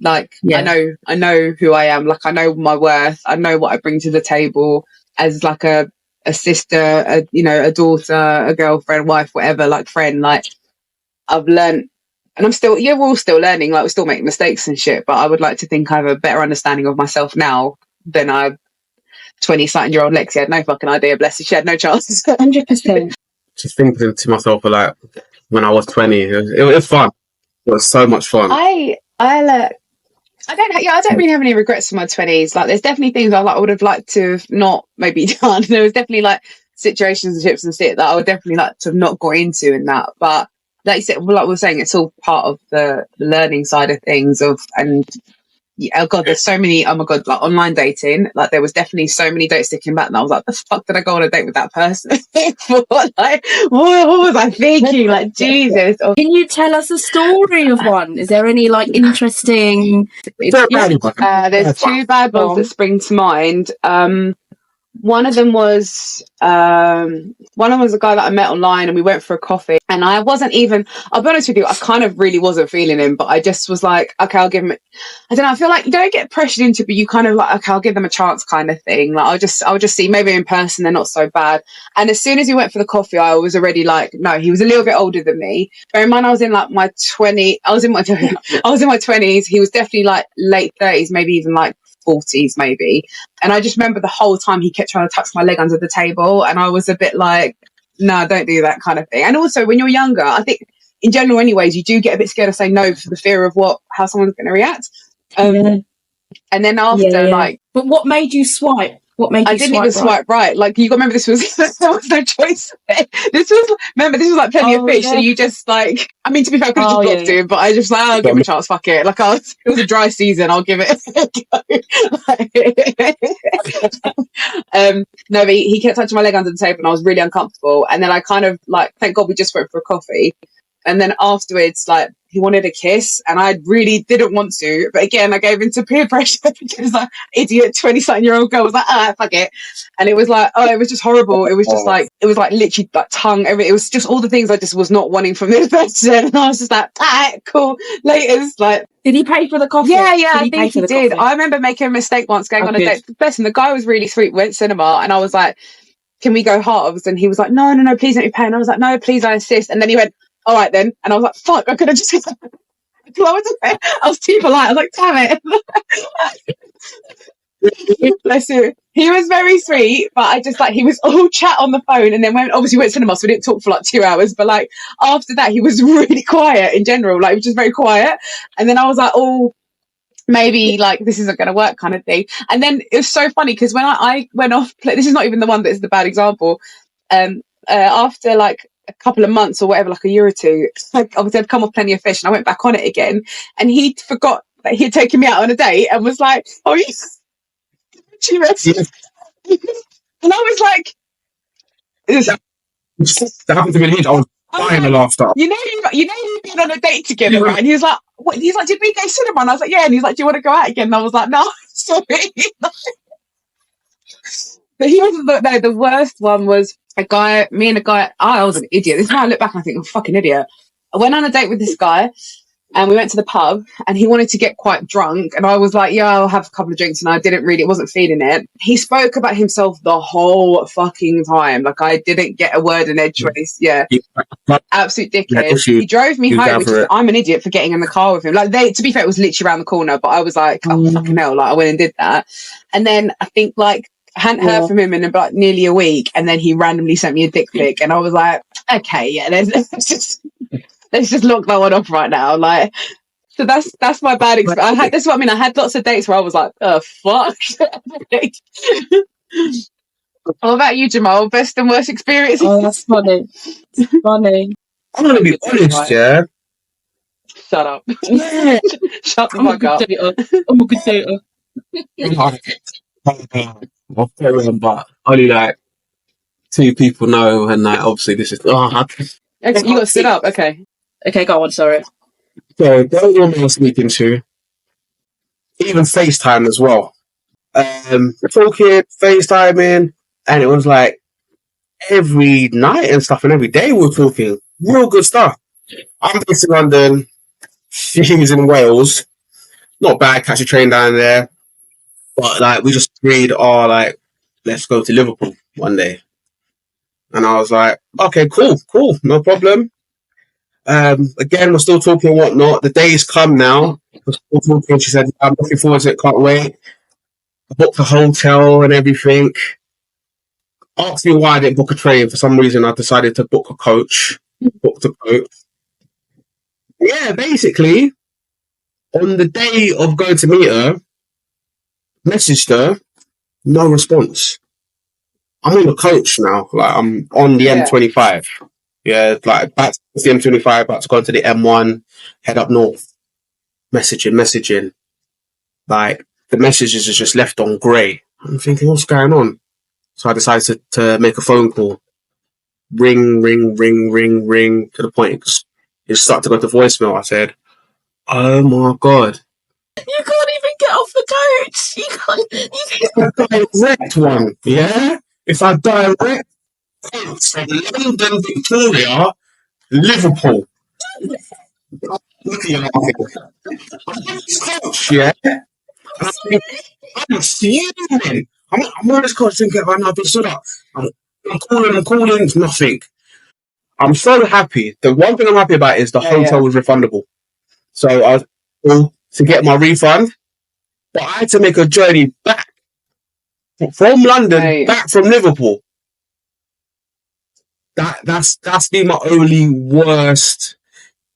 like I know who I am. Like I know my worth. I know what I bring to the table as like a sister, a daughter, a girlfriend, wife, whatever, like friend. Like I've learned, and I'm still, we're all still learning. Like we're still making mistakes and shit. But I would like to think I have a better understanding of myself now than 20-something-year-old Lexi had no fucking idea. Bless her, she had no chances. 100%. Just thinking to myself, like when I was 20, it was fun. It was so much fun. I don't really have any regrets for my 20s. Like there's definitely things I would have liked to have not maybe done. There was definitely like situations and tips and shit that I would definitely like to have not got into in that. But like you said, like we were saying, it's all part of the learning side of things oh god, there's so many, oh my god, like online dating, like there was definitely so many dates sticking back and I was like, the fuck did I go on a date with that person? what was I thinking? Like Jesus. Can you tell us a story of one? Is there any like interesting there's two bad ones that spring to mind. One of them was a guy that I met online and we went for a coffee and I'll be honest with you, I kind of really wasn't feeling him, but I just was like, okay, I'll give him I don't know, I feel like you don't get pressured into, but you kind of like, okay, I'll give them a chance kind of thing. Like I'll just see, maybe in person they're not so bad. And as soon as we went for the coffee, I was already like, no, he was a little bit older than me. Bear in mind, I was in like my 20s. He was definitely like late 30s, maybe even like 40s maybe. And I just remember the whole time he kept trying to touch my leg under the table and I was a bit like, no, don't do that kind of thing. And also when you're younger, I think in general anyways, you do get a bit scared to say no for the fear of how someone's going to react. And then after like, but what made you swipe? I didn't even swipe right. Like you got to remember, there was no choice. This was like Plenty of Fish. So you just like, I mean, to be fair, I could have just blocked him, but I just like, I'll give him a chance. Fuck it. Like it was a dry season. I'll give it a go. No, but he kept touching my leg under the table and I was really uncomfortable. And then I kind of like, thank God we just went for a coffee. And then afterwards, like, he wanted a kiss and I really didn't want to. But again, I gave into peer pressure because like idiot 20-something-year-old girl was like, fuck it. And it was like, it was just horrible. It was just like, it was like literally like tongue, everything. It was just all the things I just was not wanting from this person. And I was just like, cool. Later, like, did he pay for the coffee? Yeah, I think he did. Coffee? I remember making a mistake once going on a date. Listen, the guy was really sweet. We went to cinema and I was like, can we go halves? And he was like, no, please let me pay. And I was like, no, please, I insist. And then he went, all right then. And I was like, fuck, I could have just I was too polite. I was like, damn it. Bless you. He was very sweet, but I just like, he was all chat on the phone. And then obviously we went to cinema, so we didn't talk for like 2 hours. But like after that, he was really quiet in general. Like he was just very quiet. And then I was like, maybe like this isn't going to work kind of thing. And then it was so funny because when I went off, this is not even the one that is the bad example. After like a couple of months or whatever, like a year or two, like obviously I'd come off Plenty of Fish and I went back on it again and he forgot that he had taken me out on a date and was like, oh yes. And I was like, that happened to me. I was dying the last time. You know you've been on a date together, right? And he was like, what? He's like, did we go cinema? And I was like, yeah. And he's like, do you want to go out again? And I was like, no, sorry. But he wasn't the worst one was I was an idiot. This is how I look back and I think I'm a fucking idiot. I went on a date with this guy and we went to the pub, and he wanted to get quite drunk, and I was like, yeah, I'll have a couple of drinks, and I wasn't feeling it. He spoke about himself the whole fucking time. Like, I didn't get a word in edgeways. Yeah. Absolute dickhead. He drove me home, which is, I'm an idiot for getting in the car with him. Like, to be fair, it was literally around the corner, but I was like, oh, fucking hell. Like, I went and did that. And then I think, like, I hadn't heard from him in about nearly a week, and then he randomly sent me a dick pic, and I was like, okay, yeah, let's just lock that one off right now. Like, so that's my bad experience. That's what I mean. I had lots of dates where I was like, oh, fuck. What about you, Jamal? Best and worst experiences? Oh, that's funny. It's funny. I'm gonna be honest, yeah. Shut up. Yeah. Shut the fuck up. I'm a good dater. But only like 2 people know, and like obviously this is. Okay, you got to sit up. Okay, go on. Sorry. So the only one I was speaking to, even FaceTime as well. Talking, FaceTiming, and it was like every night and stuff, and every day we were talking real good stuff. I'm based in London. She's in Wales. Not bad, catch a train down there. But like we just agreed, like, let's go to Liverpool one day. And I was like, okay, cool, no problem. Again, we're still talking and whatnot. The day's come now. We're still talking. She said, I'm looking forward to it, can't wait. I booked a hotel and everything. Asked me why I didn't book a train. For some reason, I decided to book a coach. Booked a coach. Yeah, basically, on the day of going to meet her, messaged her, no response. I'm on the coach now. Like, I'm on the M25. Yeah, like back to the M25, about to go to the M1, head up north. Messaging. Like, the messages are just left on grey. I'm thinking, what's going on? So I decided to make a phone call. Ring, to the point it started to go to voicemail. I said, oh my God. You can't even get off the coach. You can't. It's a direct one, yeah? It's a direct coach from London, Victoria, Liverpool. Look at you, coach, yeah? I'm fuming. I'm on this coach thinking, oh no, I've been stood up. I'm calling, it's nothing. I'm so happy. The one thing I'm happy about is the hotel was refundable. So I was able to get my refund, but I had to make a journey back from London, back from Liverpool. That's been my only worst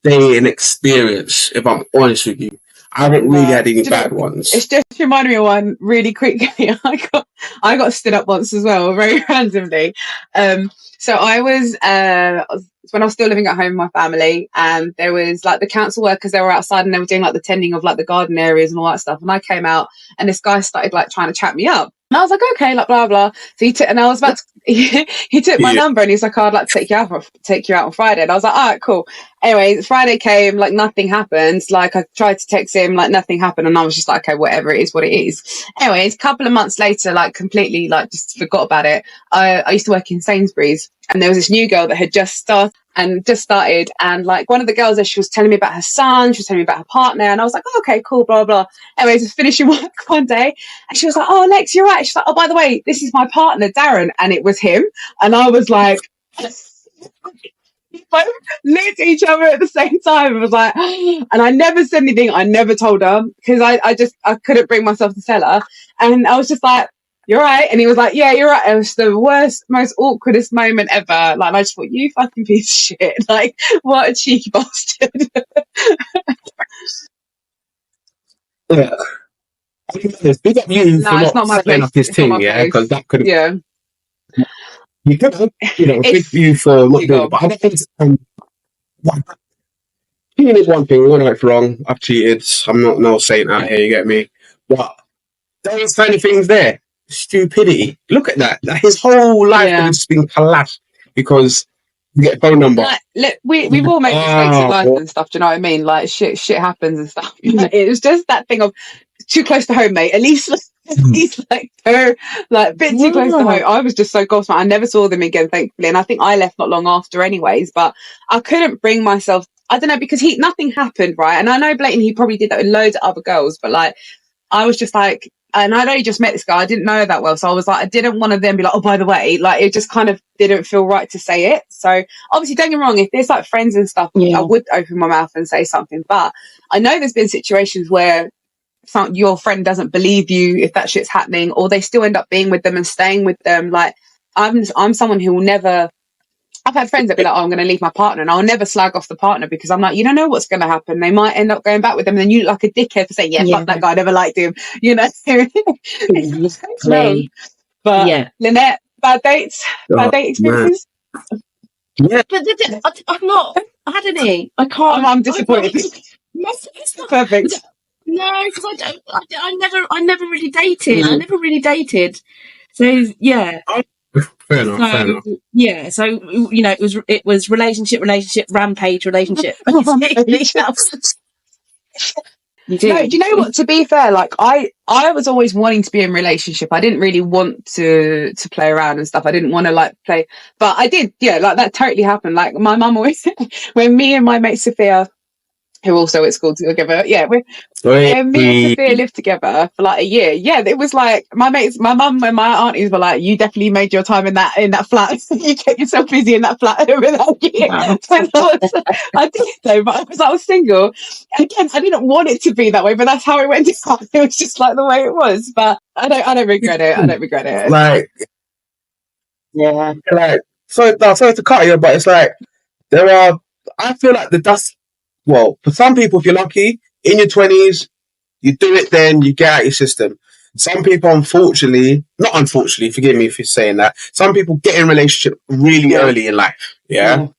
day in experience, if I'm honest with you. I haven't really had any bad ones. It's just reminded me of one really quickly. I got stood up once as well, very randomly. So I was when I was still living at home with my family, and there was like the council workers, they were outside and they were doing like the tending of like the garden areas and all that stuff. And I came out and this guy started like trying to chat me up. And I was like, okay, like blah blah. So he took my number and he's like, oh, I'd like to take you out on Friday. And I was like, all right, cool. Anyway, Friday came, like nothing happened. Like I tried to text him, like nothing happened, and I was just like, okay, whatever, it is what it is. Anyways, a couple of months later, like completely like just forgot about it. I used to work in Sainsbury's, and there was this new girl that had just started, and like one of the girls there, she was telling me about her son, she was telling me about her partner, and I was like, oh, okay, cool, blah blah. Anyways, I was finishing work one day, and she was like, oh, Lex, you're right. She's like, oh, by the way, this is my partner, Darren, and it was him. And I was like, both looked at each other at the same time. It was like, and I never said anything. I never told her because I couldn't bring myself to tell her. And I was just like, you're right. And he was like, yeah, you're right. It was the worst, most awkwardest moment ever. Like, I just thought, you fucking piece of shit. Like, what a cheeky bastard. Yeah. Big up you for not setting up his team, yeah? Because that could have... Yeah. You could have, big you for not doing it. But I don't think cheating is one thing. One right wrong. I've cheated. I'm not no saint out here, you get me? But those kind of things there. Stupidity. Look at that. His whole life has just been collapsed because you get a phone number. Like, look, we've all made mistakes in life and stuff. Do you know what I mean? Like shit happens and stuff. It was just that thing of too close to home, mate. At least He's like, so, like, a bit too close to home. I was just so gobsmacked. I never saw them again, thankfully. And I think I left not long after anyways, but I couldn't bring myself, I don't know, because nothing happened, right? And I know blatantly he probably did that with loads of other girls, but like, I was just like, and I'd only just met this guy. I didn't know that well. So I was like, I didn't want to then be like, oh, by the way, like, it just kind of didn't feel right to say it. So obviously, don't get me wrong, if there's like friends and stuff, I would open my mouth and say something. But I know there's been situations where your friend doesn't believe you if that shit's happening, or they still end up being with them and staying with them. Like, I'm someone who will never, I've had friends that be like, oh, I'm going to leave my partner, and I'll never slag off the partner because I'm like, you don't know what's going to happen. They might end up going back with them, and then you look like a dickhead for saying, fuck that guy, I never liked him, you know. But Lynette, bad dates, bad date experiences. Yeah, but I've not had any. I can't. I'm disappointed. It's not perfect. No, because I never really dated. I never really dated. So yeah. Fair enough. Yeah, so you know, it was relationship, rampage, relationship. You do. No, do you know what? To be fair, like I was always wanting to be in a relationship. I didn't really want to play around and stuff. I didn't want to like play, but I did. Yeah, like that totally happened. Like my mum always, when me and my mate Sophia, who also at school together, me and Sophia lived together for like a year. Yeah, it was like my mum and my aunties were like, you definitely made your time in that flat. You kept yourself busy in that flat over that year. I did though, but because I was single. Again, I didn't want it to be that way, but that's how it went down. It was just like the way it was. But I don't regret it. I don't regret it. Like, yeah, like sorry to cut you, but it's like I feel like the dust. Well, for some people, if you're lucky, in your 20s, you do it then, you get out your system. Some people, unfortunately, not unfortunately, forgive me for saying that, some people get in a relationship really early in life, in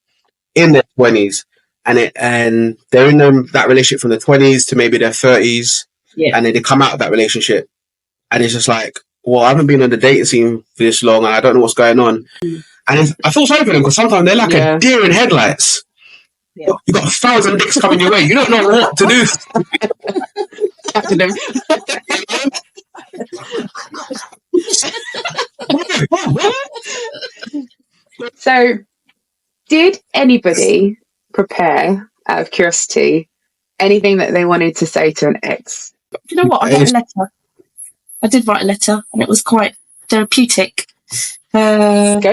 their 20s. And they're in that relationship from their 20s to maybe their 30s. Yeah. And then they come out of that relationship. And it's just like, well, I haven't been on the dating scene for this long and I don't know what's going on. And I feel sorry for them because sometimes they're like a deer in headlights. Yeah. You've got 1,000 dicks coming your way. You don't know what to do. So, did anybody prepare, out of curiosity, anything that they wanted to say to an ex? Do you know what? I wrote a letter. I did write a letter, and it was quite therapeutic. Go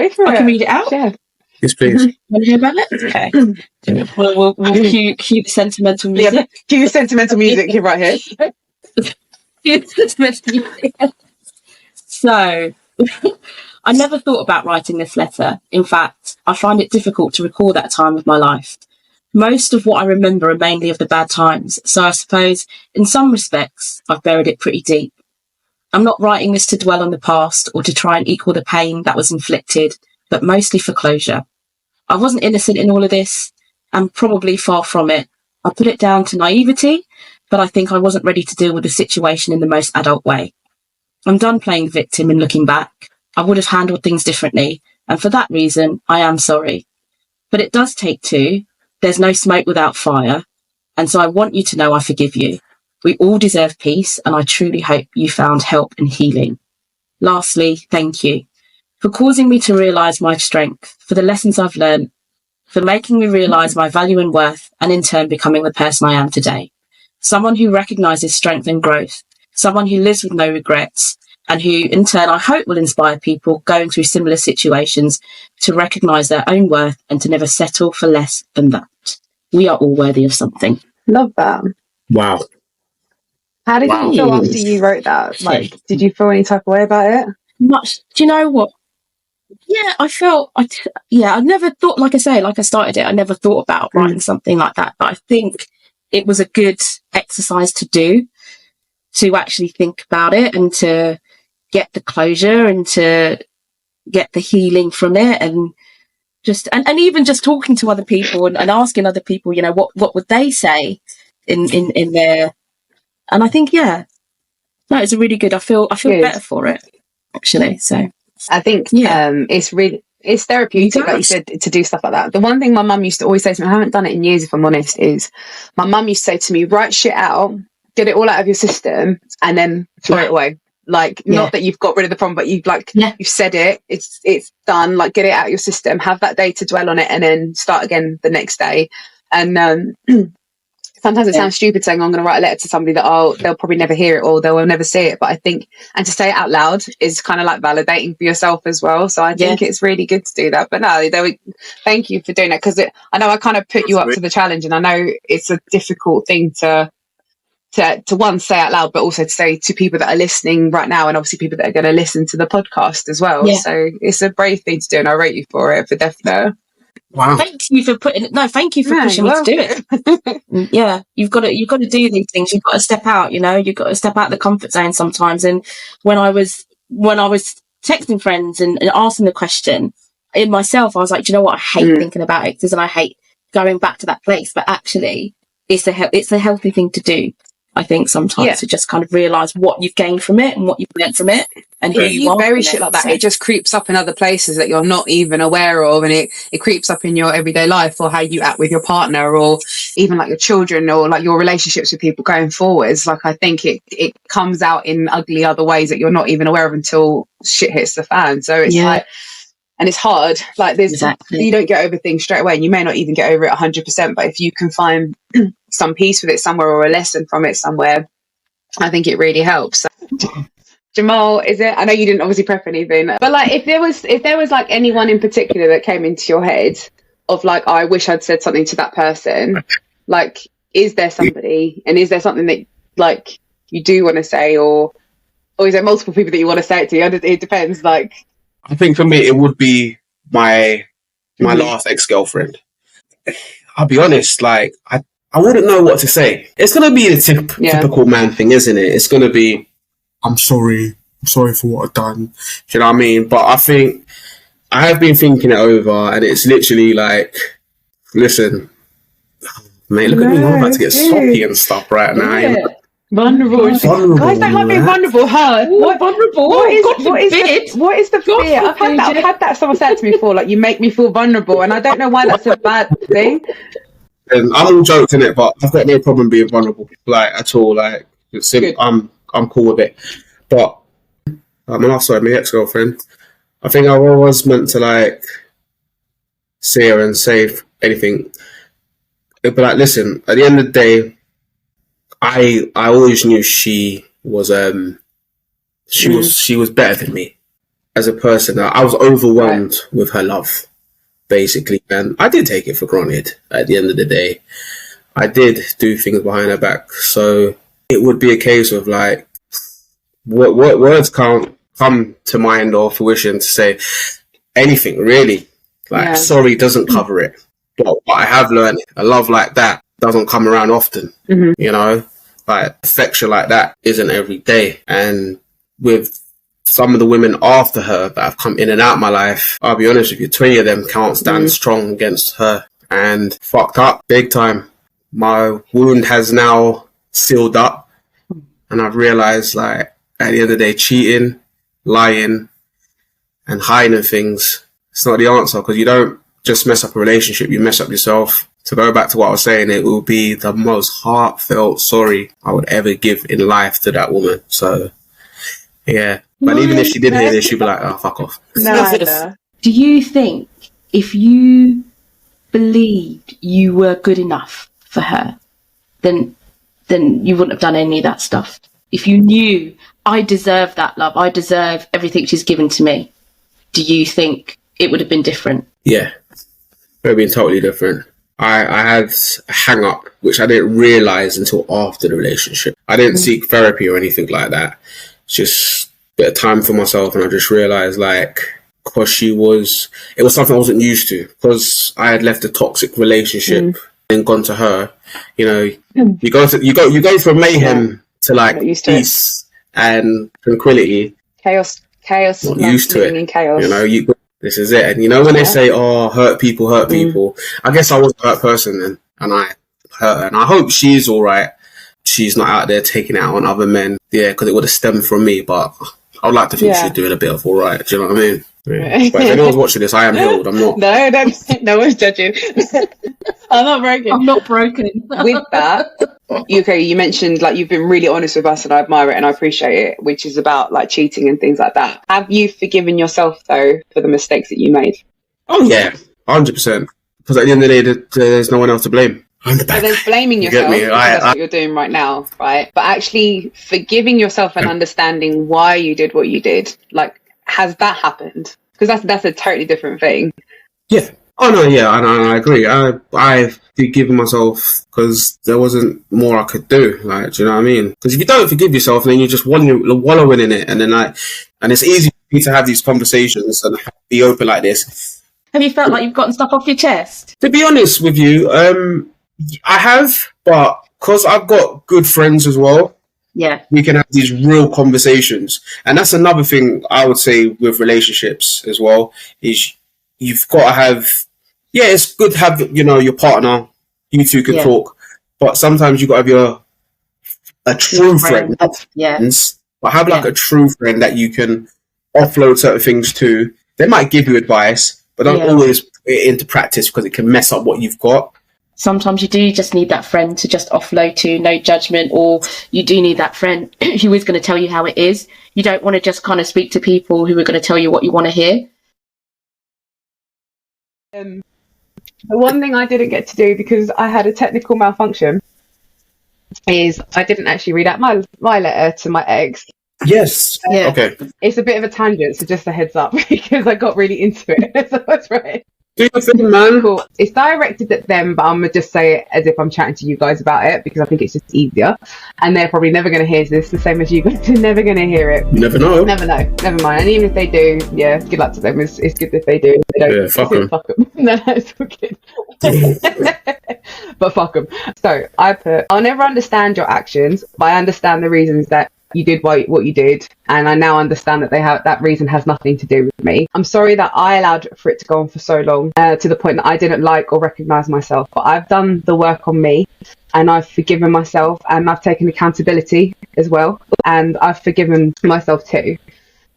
for it. I can read it out. Yeah. Yes, please. Want to hear about it? Okay. We'll cue the sentimental music. Yeah, cue the sentimental music here, right here. Cue the sentimental music. So, I never thought about writing this letter. In fact, I find it difficult to recall that time of my life. Most of what I remember are mainly of the bad times, so I suppose, in some respects, I've buried it pretty deep. I'm not writing this to dwell on the past or to try and equal the pain that was inflicted, but mostly for closure. I wasn't innocent in all of this, and probably far from it. I put it down to naivety, but I think I wasn't ready to deal with the situation in the most adult way. I'm done playing the victim and looking back. I would have handled things differently, and for that reason, I am sorry. But it does take two. There's no smoke without fire, and so I want you to know I forgive you. We all deserve peace, and I truly hope you found help and healing. Lastly, thank you for causing me to realise my strength, for the lessons I've learned, for making me realise my value and worth, and in turn becoming the person I am today. Someone who recognises strength and growth, someone who lives with no regrets, and who in turn I hope will inspire people going through similar situations to recognise their own worth and to never settle for less than that. We are all worthy of something. Love that. Wow. How did you feel after you wrote that? Like, did you feel any type of way about it? Much. Do you know what? Yeah, I felt, I never thought, like I started it, I never thought about writing something like that. But I think it was a good exercise to do, to actually think about it and to get the closure and to get the healing from it. And just, and even just talking to other people and asking other people, you know, what would they say in their, and I think, it's a really good, I feel good. Better for it, actually. So I think it's therapeutic, like you said, to do stuff like that. The one thing my mum used to always say to me, I haven't done it in years if I'm honest, is my mum used to say to me, write shit out, get it all out of your system, and then throw it away. Like, not that you've got rid of the problem, but you've you've said it, it's done, like get it out of your system, have that day to dwell on it, and then start again the next day. And sometimes it sounds stupid saying I'm going to write a letter to somebody that they'll probably never hear it or they'll never see it, but I think, and to say it out loud is kind of like validating for yourself as well. So I think it's really good to do that. But no, thank you for doing that, because I know I kind of put you up to the challenge, and I know it's a difficult thing to one, say out loud, but also to say to people that are listening right now, and obviously people that are going to listen to the podcast as well. So it's a brave thing to do, and I rate you for it, for definite. Wow. Thank you for pushing me to do it. Yeah, you've got to do these things. You've got to step out, you've got to step out of the comfort zone sometimes. And when I was texting friends and asking the question in myself, I was like, do you know what? I hate thinking about exes, and I hate going back to that place. But actually, it's a healthy thing to do. I think sometimes to just kind of realise what you've gained from it and what you've learned from it, and who you are. Bury shit like that, it just creeps up in other places that you're not even aware of, and it creeps up in your everyday life, or how you act with your partner, or even like your children, or like your relationships with people going forwards. Like, I think it comes out in ugly other ways that you're not even aware of until shit hits the fan. So it's like, and it's hard. Like, you don't get over things straight away, and you may not even get over it 100%. But if you can find some peace with it somewhere, or a lesson from it somewhere, I think it really helps. Jamal, is it? I know you didn't obviously prep anything, but like, if there was like anyone in particular that came into your head of like, oh, I wish I'd said something to that person. Like, is there somebody, and is there something that like you do want to say, or is there multiple people that you want to say it to? It depends. Like, I think for me, it would be my last ex-girlfriend. I'll be honest, like, I wouldn't know what to say. It's going to be the typical man thing, isn't it? It's going to be, I'm sorry for what I've done. Do you know what I mean? But I think I have been thinking it over, and it's literally like, listen, mate, look at me, I'm about to get soppy and stuff right now. Vulnerable. Guys don't like being vulnerable, huh? What vulnerable? What is the fear? I've had that someone said to me before, like, you make me feel vulnerable, and I don't know why that's a bad thing. And I'm all joking it, but I've got no problem being vulnerable, like, at all. Like, I'm cool with it. But my ex-girlfriend, I think I was meant to like see her and say anything, but like, listen, at the end of the day, I always knew she was better than me as a person. I was overwhelmed with her love, basically, and I did take it for granted. At the end of the day, I did do things behind her back, so it would be a case of like, what words can't come to mind or fruition to say anything really. Like, sorry doesn't cover it. But what I have learned, a love like that doesn't come around often. You know, like, affection like that isn't every day. And with some of the women after her that have come in and out of my life, I'll be honest with you, 20 of them can't stand strong against her, and fucked up big time. My wound has now sealed up, and I've realized, like, at the end of the day, cheating, lying, and hiding things, it's not the answer, because you don't just mess up a relationship, you mess up yourself. To go back to what I was saying, it will be the most heartfelt sorry I would ever give in life to that woman. So, yeah. But even if she did hear this, she'd be like, oh, fuck off. No. Do you think if you believed you were good enough for her, then you wouldn't have done any of that stuff? If you knew, I deserve that love, I deserve everything she's given to me, do you think it would have been different? Yeah. It would have been totally different. I had a hang-up, which I didn't realise until after the relationship. I didn't seek therapy or anything like that. It's just a bit of time for myself, and I just realised, like, because it was something I wasn't used to, because I had left a toxic relationship and gone to her. You know, you go from mayhem to like peace and tranquility. Chaos. Not used to it. In chaos. You know, this is it. And you know, when they say, oh, hurt people, I guess I was a hurt person then, and I hurt her. And I hope she's all right. She's not out there taking it out on other men. Yeah, because it would have stemmed from me, but I would like to think she's doing a bit of all right. Do you know what I mean? Yeah. But if anyone's watching this, I am healed. I'm not. No one's judging. I'm not broken. I'm not broken. With that, You mentioned like you've been really honest with us, and I admire it and I appreciate it, which is about like cheating and things like that. Have you forgiven yourself though for the mistakes that you made? Oh yeah, 100%. Because at the end of the day, there's no one else to blame. I'm the bad So there's guy. blaming You get yourself. me? Because that's what you're doing right now, right? But actually forgiving yourself and understanding why you did what you did. Like, has that happened? Because that's a totally different thing. Yeah. Oh no, yeah, I agree. I've forgiven myself because there wasn't more I could do. Like, do you know what I mean? Because if you don't forgive yourself, then you're just wallowing in it, and then and it's easy for me to have these conversations and be open like this. Have you felt like you've gotten stuff off your chest? To be honest with you, I have, but because I've got good friends as well. Yeah. We can have these real conversations, and that's another thing I would say with relationships as well. Is you've got to have. Yeah, it's good to have, your partner. You two can talk, but sometimes you got to have a true friend. Yeah. But have like a true friend that you can offload certain things to. They might give you advice, but don't always put it into practice because it can mess up what you've got. Sometimes you do just need that friend to just offload to, no judgment, or you do need that friend who is going to tell you how it is. You don't want to just kind of speak to people who are going to tell you what you want to hear. The one thing I didn't get to do because I had a technical malfunction is I didn't actually read out my letter to my ex. Yes. Yeah. Okay. It's a bit of a tangent, so just a heads up because I got really into it. So that's right. Do your thing, man. Cool. It's directed at them, but I'm gonna just say it as if I'm chatting to you guys about it because I think it's just easier. And they're probably never gonna hear this, the same as you guys are never gonna hear it. You never know. Never know. Never mind. And even if they do, yeah, good luck to them. It's good if they do. If they don't, Yeah, fuck them. Fuck them. No, it's all good. But fuck them. So I put, I'll never understand your actions, but I understand the reasons that you did what you did, and I now understand that that reason has nothing to do with me. I'm sorry that I allowed for it to go on for so long, to the point that I didn't like or recognize myself, but I've done the work on me, and I've forgiven myself, and I've taken accountability as well, and I've forgiven myself too.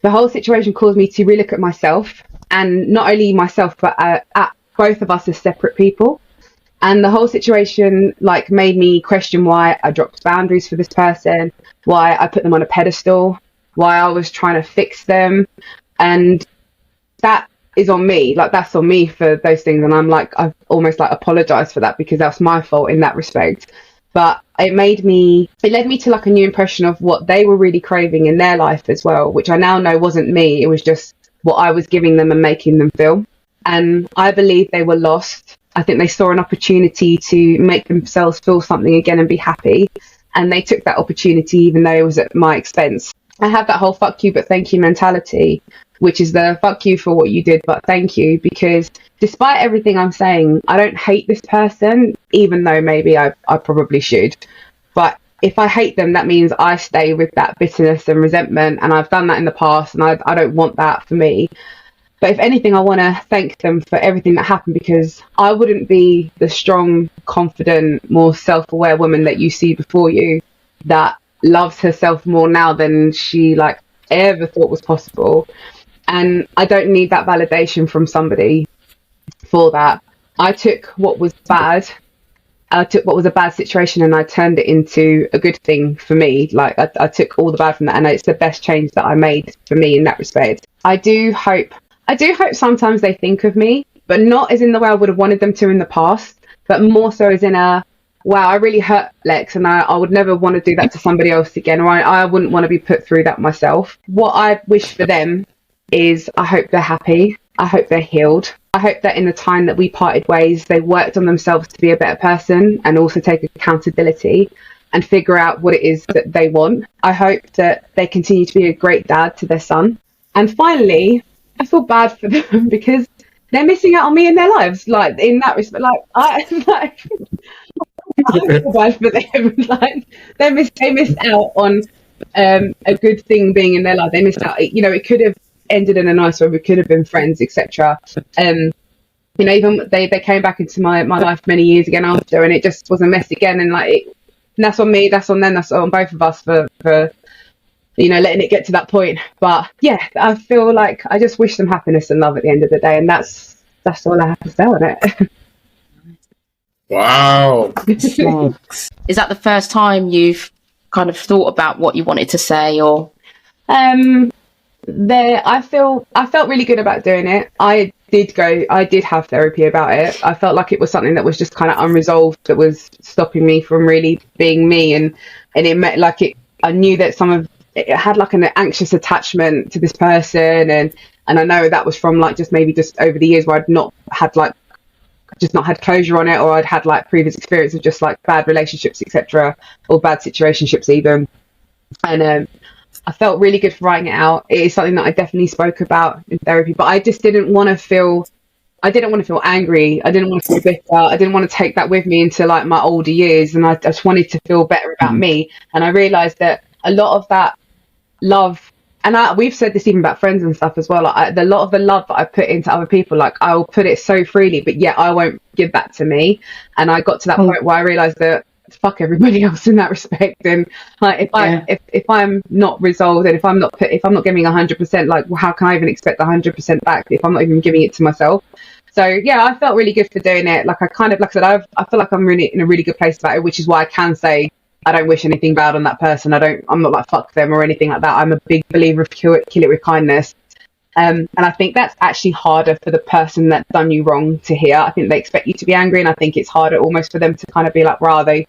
The whole situation caused me to relook at myself, and not only myself, but at both of us as separate people. And the whole situation made me question why I dropped boundaries for this person, why I put them on a pedestal, why I was trying to fix them. And that is on me. That's on me for those things. And I've almost apologized for that because that's my fault in that respect. But it led me to a new impression of what they were really craving in their life as well, which I now know wasn't me. It was just what I was giving them and making them feel. And I believe they were lost. I think they saw an opportunity to make themselves feel something again and be happy. And they took that opportunity, even though it was at my expense. I have that whole fuck you, but thank you mentality, which is the fuck you for what you did, but thank you. Because despite everything I'm saying, I don't hate this person, even though maybe I probably should. But if I hate them, that means I stay with that bitterness and resentment. And I've done that in the past, and I don't want that for me. But if anything, I want to thank them for everything that happened, because I wouldn't be the strong, confident, more self-aware woman that you see before you that loves herself more now than she ever thought was possible. And I don't need that validation from somebody for that. I took what was bad. I took what was a bad situation and I turned it into a good thing for me. I took all the bad from that, and it's the best change that I made for me in that respect. I do hope sometimes they think of me, but not as in the way I would have wanted them to in the past, but more so as in wow, I really hurt Lex, and I would never want to do that to somebody else again, or I wouldn't want to be put through that myself. What I wish for them is I hope they're happy. I hope they're healed. I hope that in the time that we parted ways, they worked on themselves to be a better person and also take accountability and figure out what it is that they want. I hope that they continue to be a great dad to their son. And finally, I feel bad for them because they're missing out on me in their lives. In that respect, I feel bad for them. They missed out on a good thing being in their life. They missed out. It could have ended in a nice way. We could have been friends, etc. Even they came back into my life many years again after, and it just was a mess again. And that's on me. That's on them. That's on both of us for letting it get to that point. But yeah, I feel like I just wish them happiness and love at the end of the day, and that's all I have to say on it. Wow. Is that the first time you've kind of thought about what you wanted to say, or? I felt really good about doing it. I did have therapy about it. I felt like it was something that was just kind of unresolved, that was stopping me from really being me, and it meant like it. I knew that it had like an anxious attachment to this person, and I know that was from like just over the years where I'd not had closure on it, or I'd had like previous experience of just like bad relationships, etc., or bad situationships even. And I felt really good for writing it out. It is something that I definitely spoke about in therapy, but I just didn't want to feel angry. I didn't want to feel bitter. I didn't want to take that with me into like my older years, and I just wanted to feel better about me. And I realized that a lot of that love, and we've said this even about friends and stuff as well, like a lot of the love that I put into other people, like I'll put it so freely, but yet I won't give that to me. And I got to that point where I realized that fuck everybody else in that respect. And like if I'm not resolved, and if I'm not giving 100%, like how can I even expect 100% back if I'm not even giving it to myself? So yeah, I felt really good for doing it. Like I said, I feel like I'm really in a really good place about it, which is why I can say I don't wish anything bad on that person. I'm not like fuck them or anything like that. I'm a big believer of kill it with kindness. And I think that's actually harder for the person that's done you wrong to hear. I think they expect you to be angry, and I think it's harder almost for them to kind of be like, they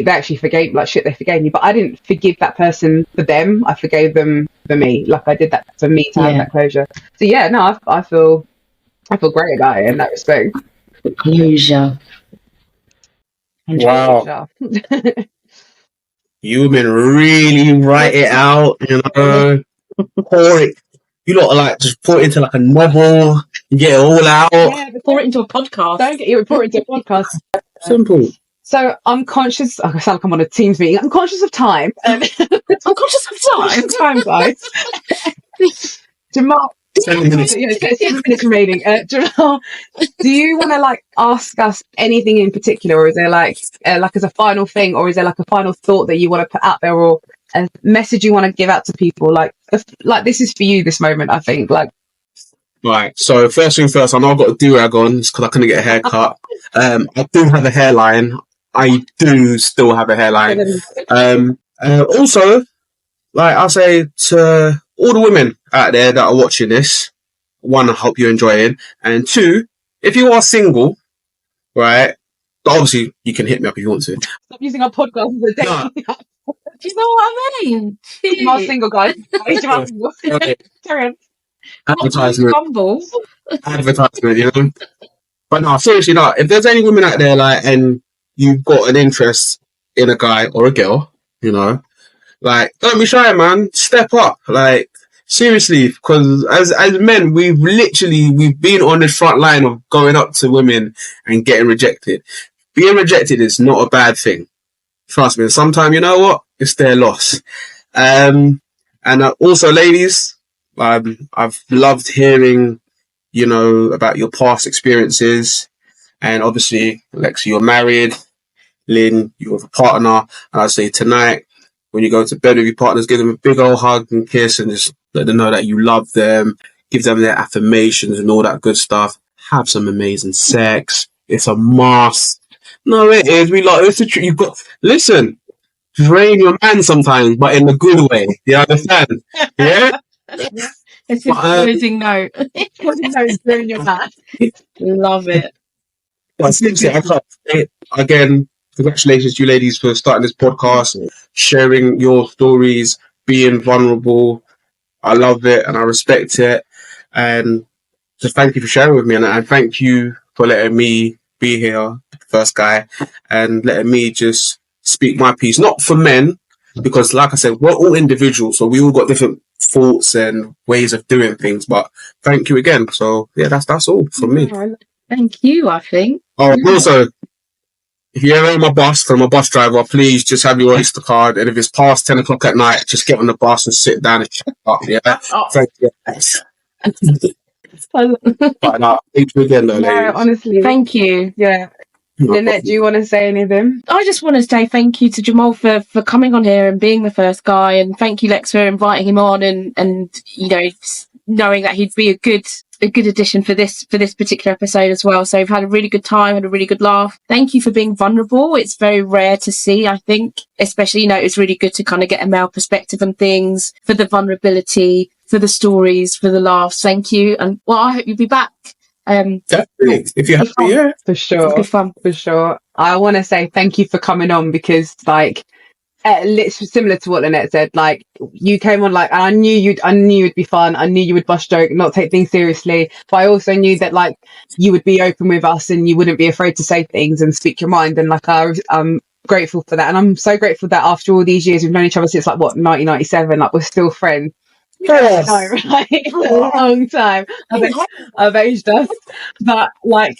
actually forgave, like shit, they forgave me. But I didn't forgive that person for them. I forgave them for me. Like I did that for me to have that closure. So yeah, no, I feel great about it in that respect. Closure. Wow. You women really write it out, you know. Pour it. You lot are like just pour it into like a novel and get it all out. Yeah, pour it into a podcast. Don't get you pour it into a podcast. Simple. So I'm conscious. I sound like I'm on a Teams meeting. I'm conscious of time. I'm conscious of time, guys. Jamal. 7 minutes. Yeah, 7 minutes remaining. Jamal, do you want to like ask us anything in particular, or is there like as a final thing, or is there like a final thought that you want to put out there, or a message you want to give out to people? Like this is for you, this moment, I think. Like, right. So first thing first, I know I've got a do-rag on because I couldn't get a haircut. I do have a hairline. I do still have a hairline. Also, like I'll say to all the women out there that are watching this, one, I hope you're enjoying, and two, if you are single, right, obviously you can hit me up if you want to. Stop using our podcast as a date. Do you know what I mean? I'm single, guys. Okay. Carry on. Advertisement, you know. But no, seriously, no. If there's any women out there, like, and you've got an interest in a guy or a girl, you know, like, don't be shy, man. Step up. Like, seriously, because as men, we've been on the front line of going up to women and getting rejected. Being rejected is not a bad thing. Trust me. Sometimes, you know what? It's their loss. And also, ladies, I've loved hearing, you know, about your past experiences. And obviously, Lexi, you're married. Lynn, you have a partner. And I'd say tonight, when you go to bed with your partners, give them a big old hug and kiss and just let them know that you love them. Give them their affirmations and all that good stuff. Have some amazing sex. It's a must. No, it is. It's the truth. You've got, listen, drain your man sometimes, but in a good way. You understand? Yeah? It's a closing note. Closing note is drain your man. Love it. But seriously, I can't say it. Again, congratulations to you ladies for starting this podcast, sharing your stories, being vulnerable. I love it and I respect it. And just thank you for sharing with me. And thank you for letting me be here, first guy, and letting me just speak my piece. Not for men, because like I said, we're all individuals, so we all got different thoughts and ways of doing things. But thank you again. So yeah, that's all from me. Thank you, I think. Oh, also, if you're ever on my bus, I'm a bus driver, please just have your Oyster card. And if it's past 10 o'clock at night, just get on the bus and sit down and shut up. Yeah. Thank you. But no, thank you again, though, ladies. Honestly. Thank you. Yeah. Lynette, do you want to say anything? I just want to say thank you to Jamal for coming on here and being the first guy, and thank you, Lex, for inviting him on and you know, knowing that he'd be a good a good addition for this particular episode as well. So we've had a really good time, had a really good laugh. Thank you for being vulnerable. It's very rare to see, I think, especially, it's really good to kind of get a male perspective on things, for the vulnerability, for the stories, for the laughs. Thank you. And I hope you'll be back. Definitely. If you're happy, yeah. For sure. It's good fun. For sure. I want to say thank you for coming on, because it's similar to what Lynette said. Like, you came on, like, and I knew you'd be fun. I knew you would bust joke, not take things seriously. But I also knew that, like, you would be open with us and you wouldn't be afraid to say things and speak your mind. And like, I'm grateful for that. And I'm so grateful that after all these years, we've known each other since 1997. Like, we're still friends. Yes. I know, right? It's a long time. I've aged us, but like,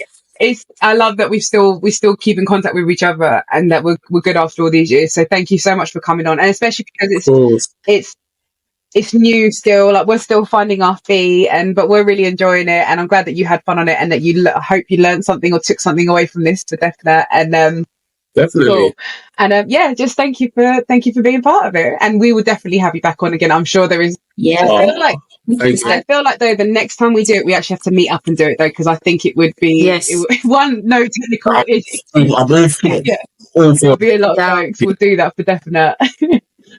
I love that we still keep in contact with each other, and that we're good after all these years. So thank you so much for coming on, and especially because it's new still. Like, we're still finding our feet, but we're really enjoying it, and I'm glad that you had fun on it, and that I hope you learned something or took something away from this for definite. And definitely. Cool. And just thank you for being part of it, and we will definitely have you back on again. I'm sure there is. Yeah. I feel like though the next time we do it, we actually have to meet up and do it though, because I think it would be no technical issue. There'll be a lot of jokes. We'll do that for definite.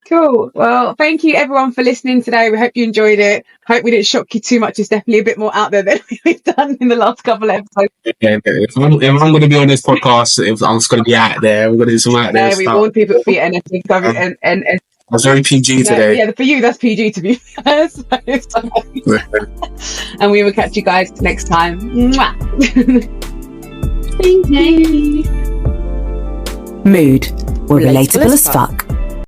Cool. Well, thank you everyone for listening today. We hope you enjoyed it. Hope we didn't shock you too much. It's definitely a bit more out there than we've done in the last couple of episodes. Yeah, if I'm going to be on this podcast, I'm just going to be out there. We're going to do some out there stuff. We warned people to be anything. And I was very PG today. Yeah, for you, that's PG to be fair. And we will catch you guys next time. Mwah. Thank you. Mood. We're relatable as fuck.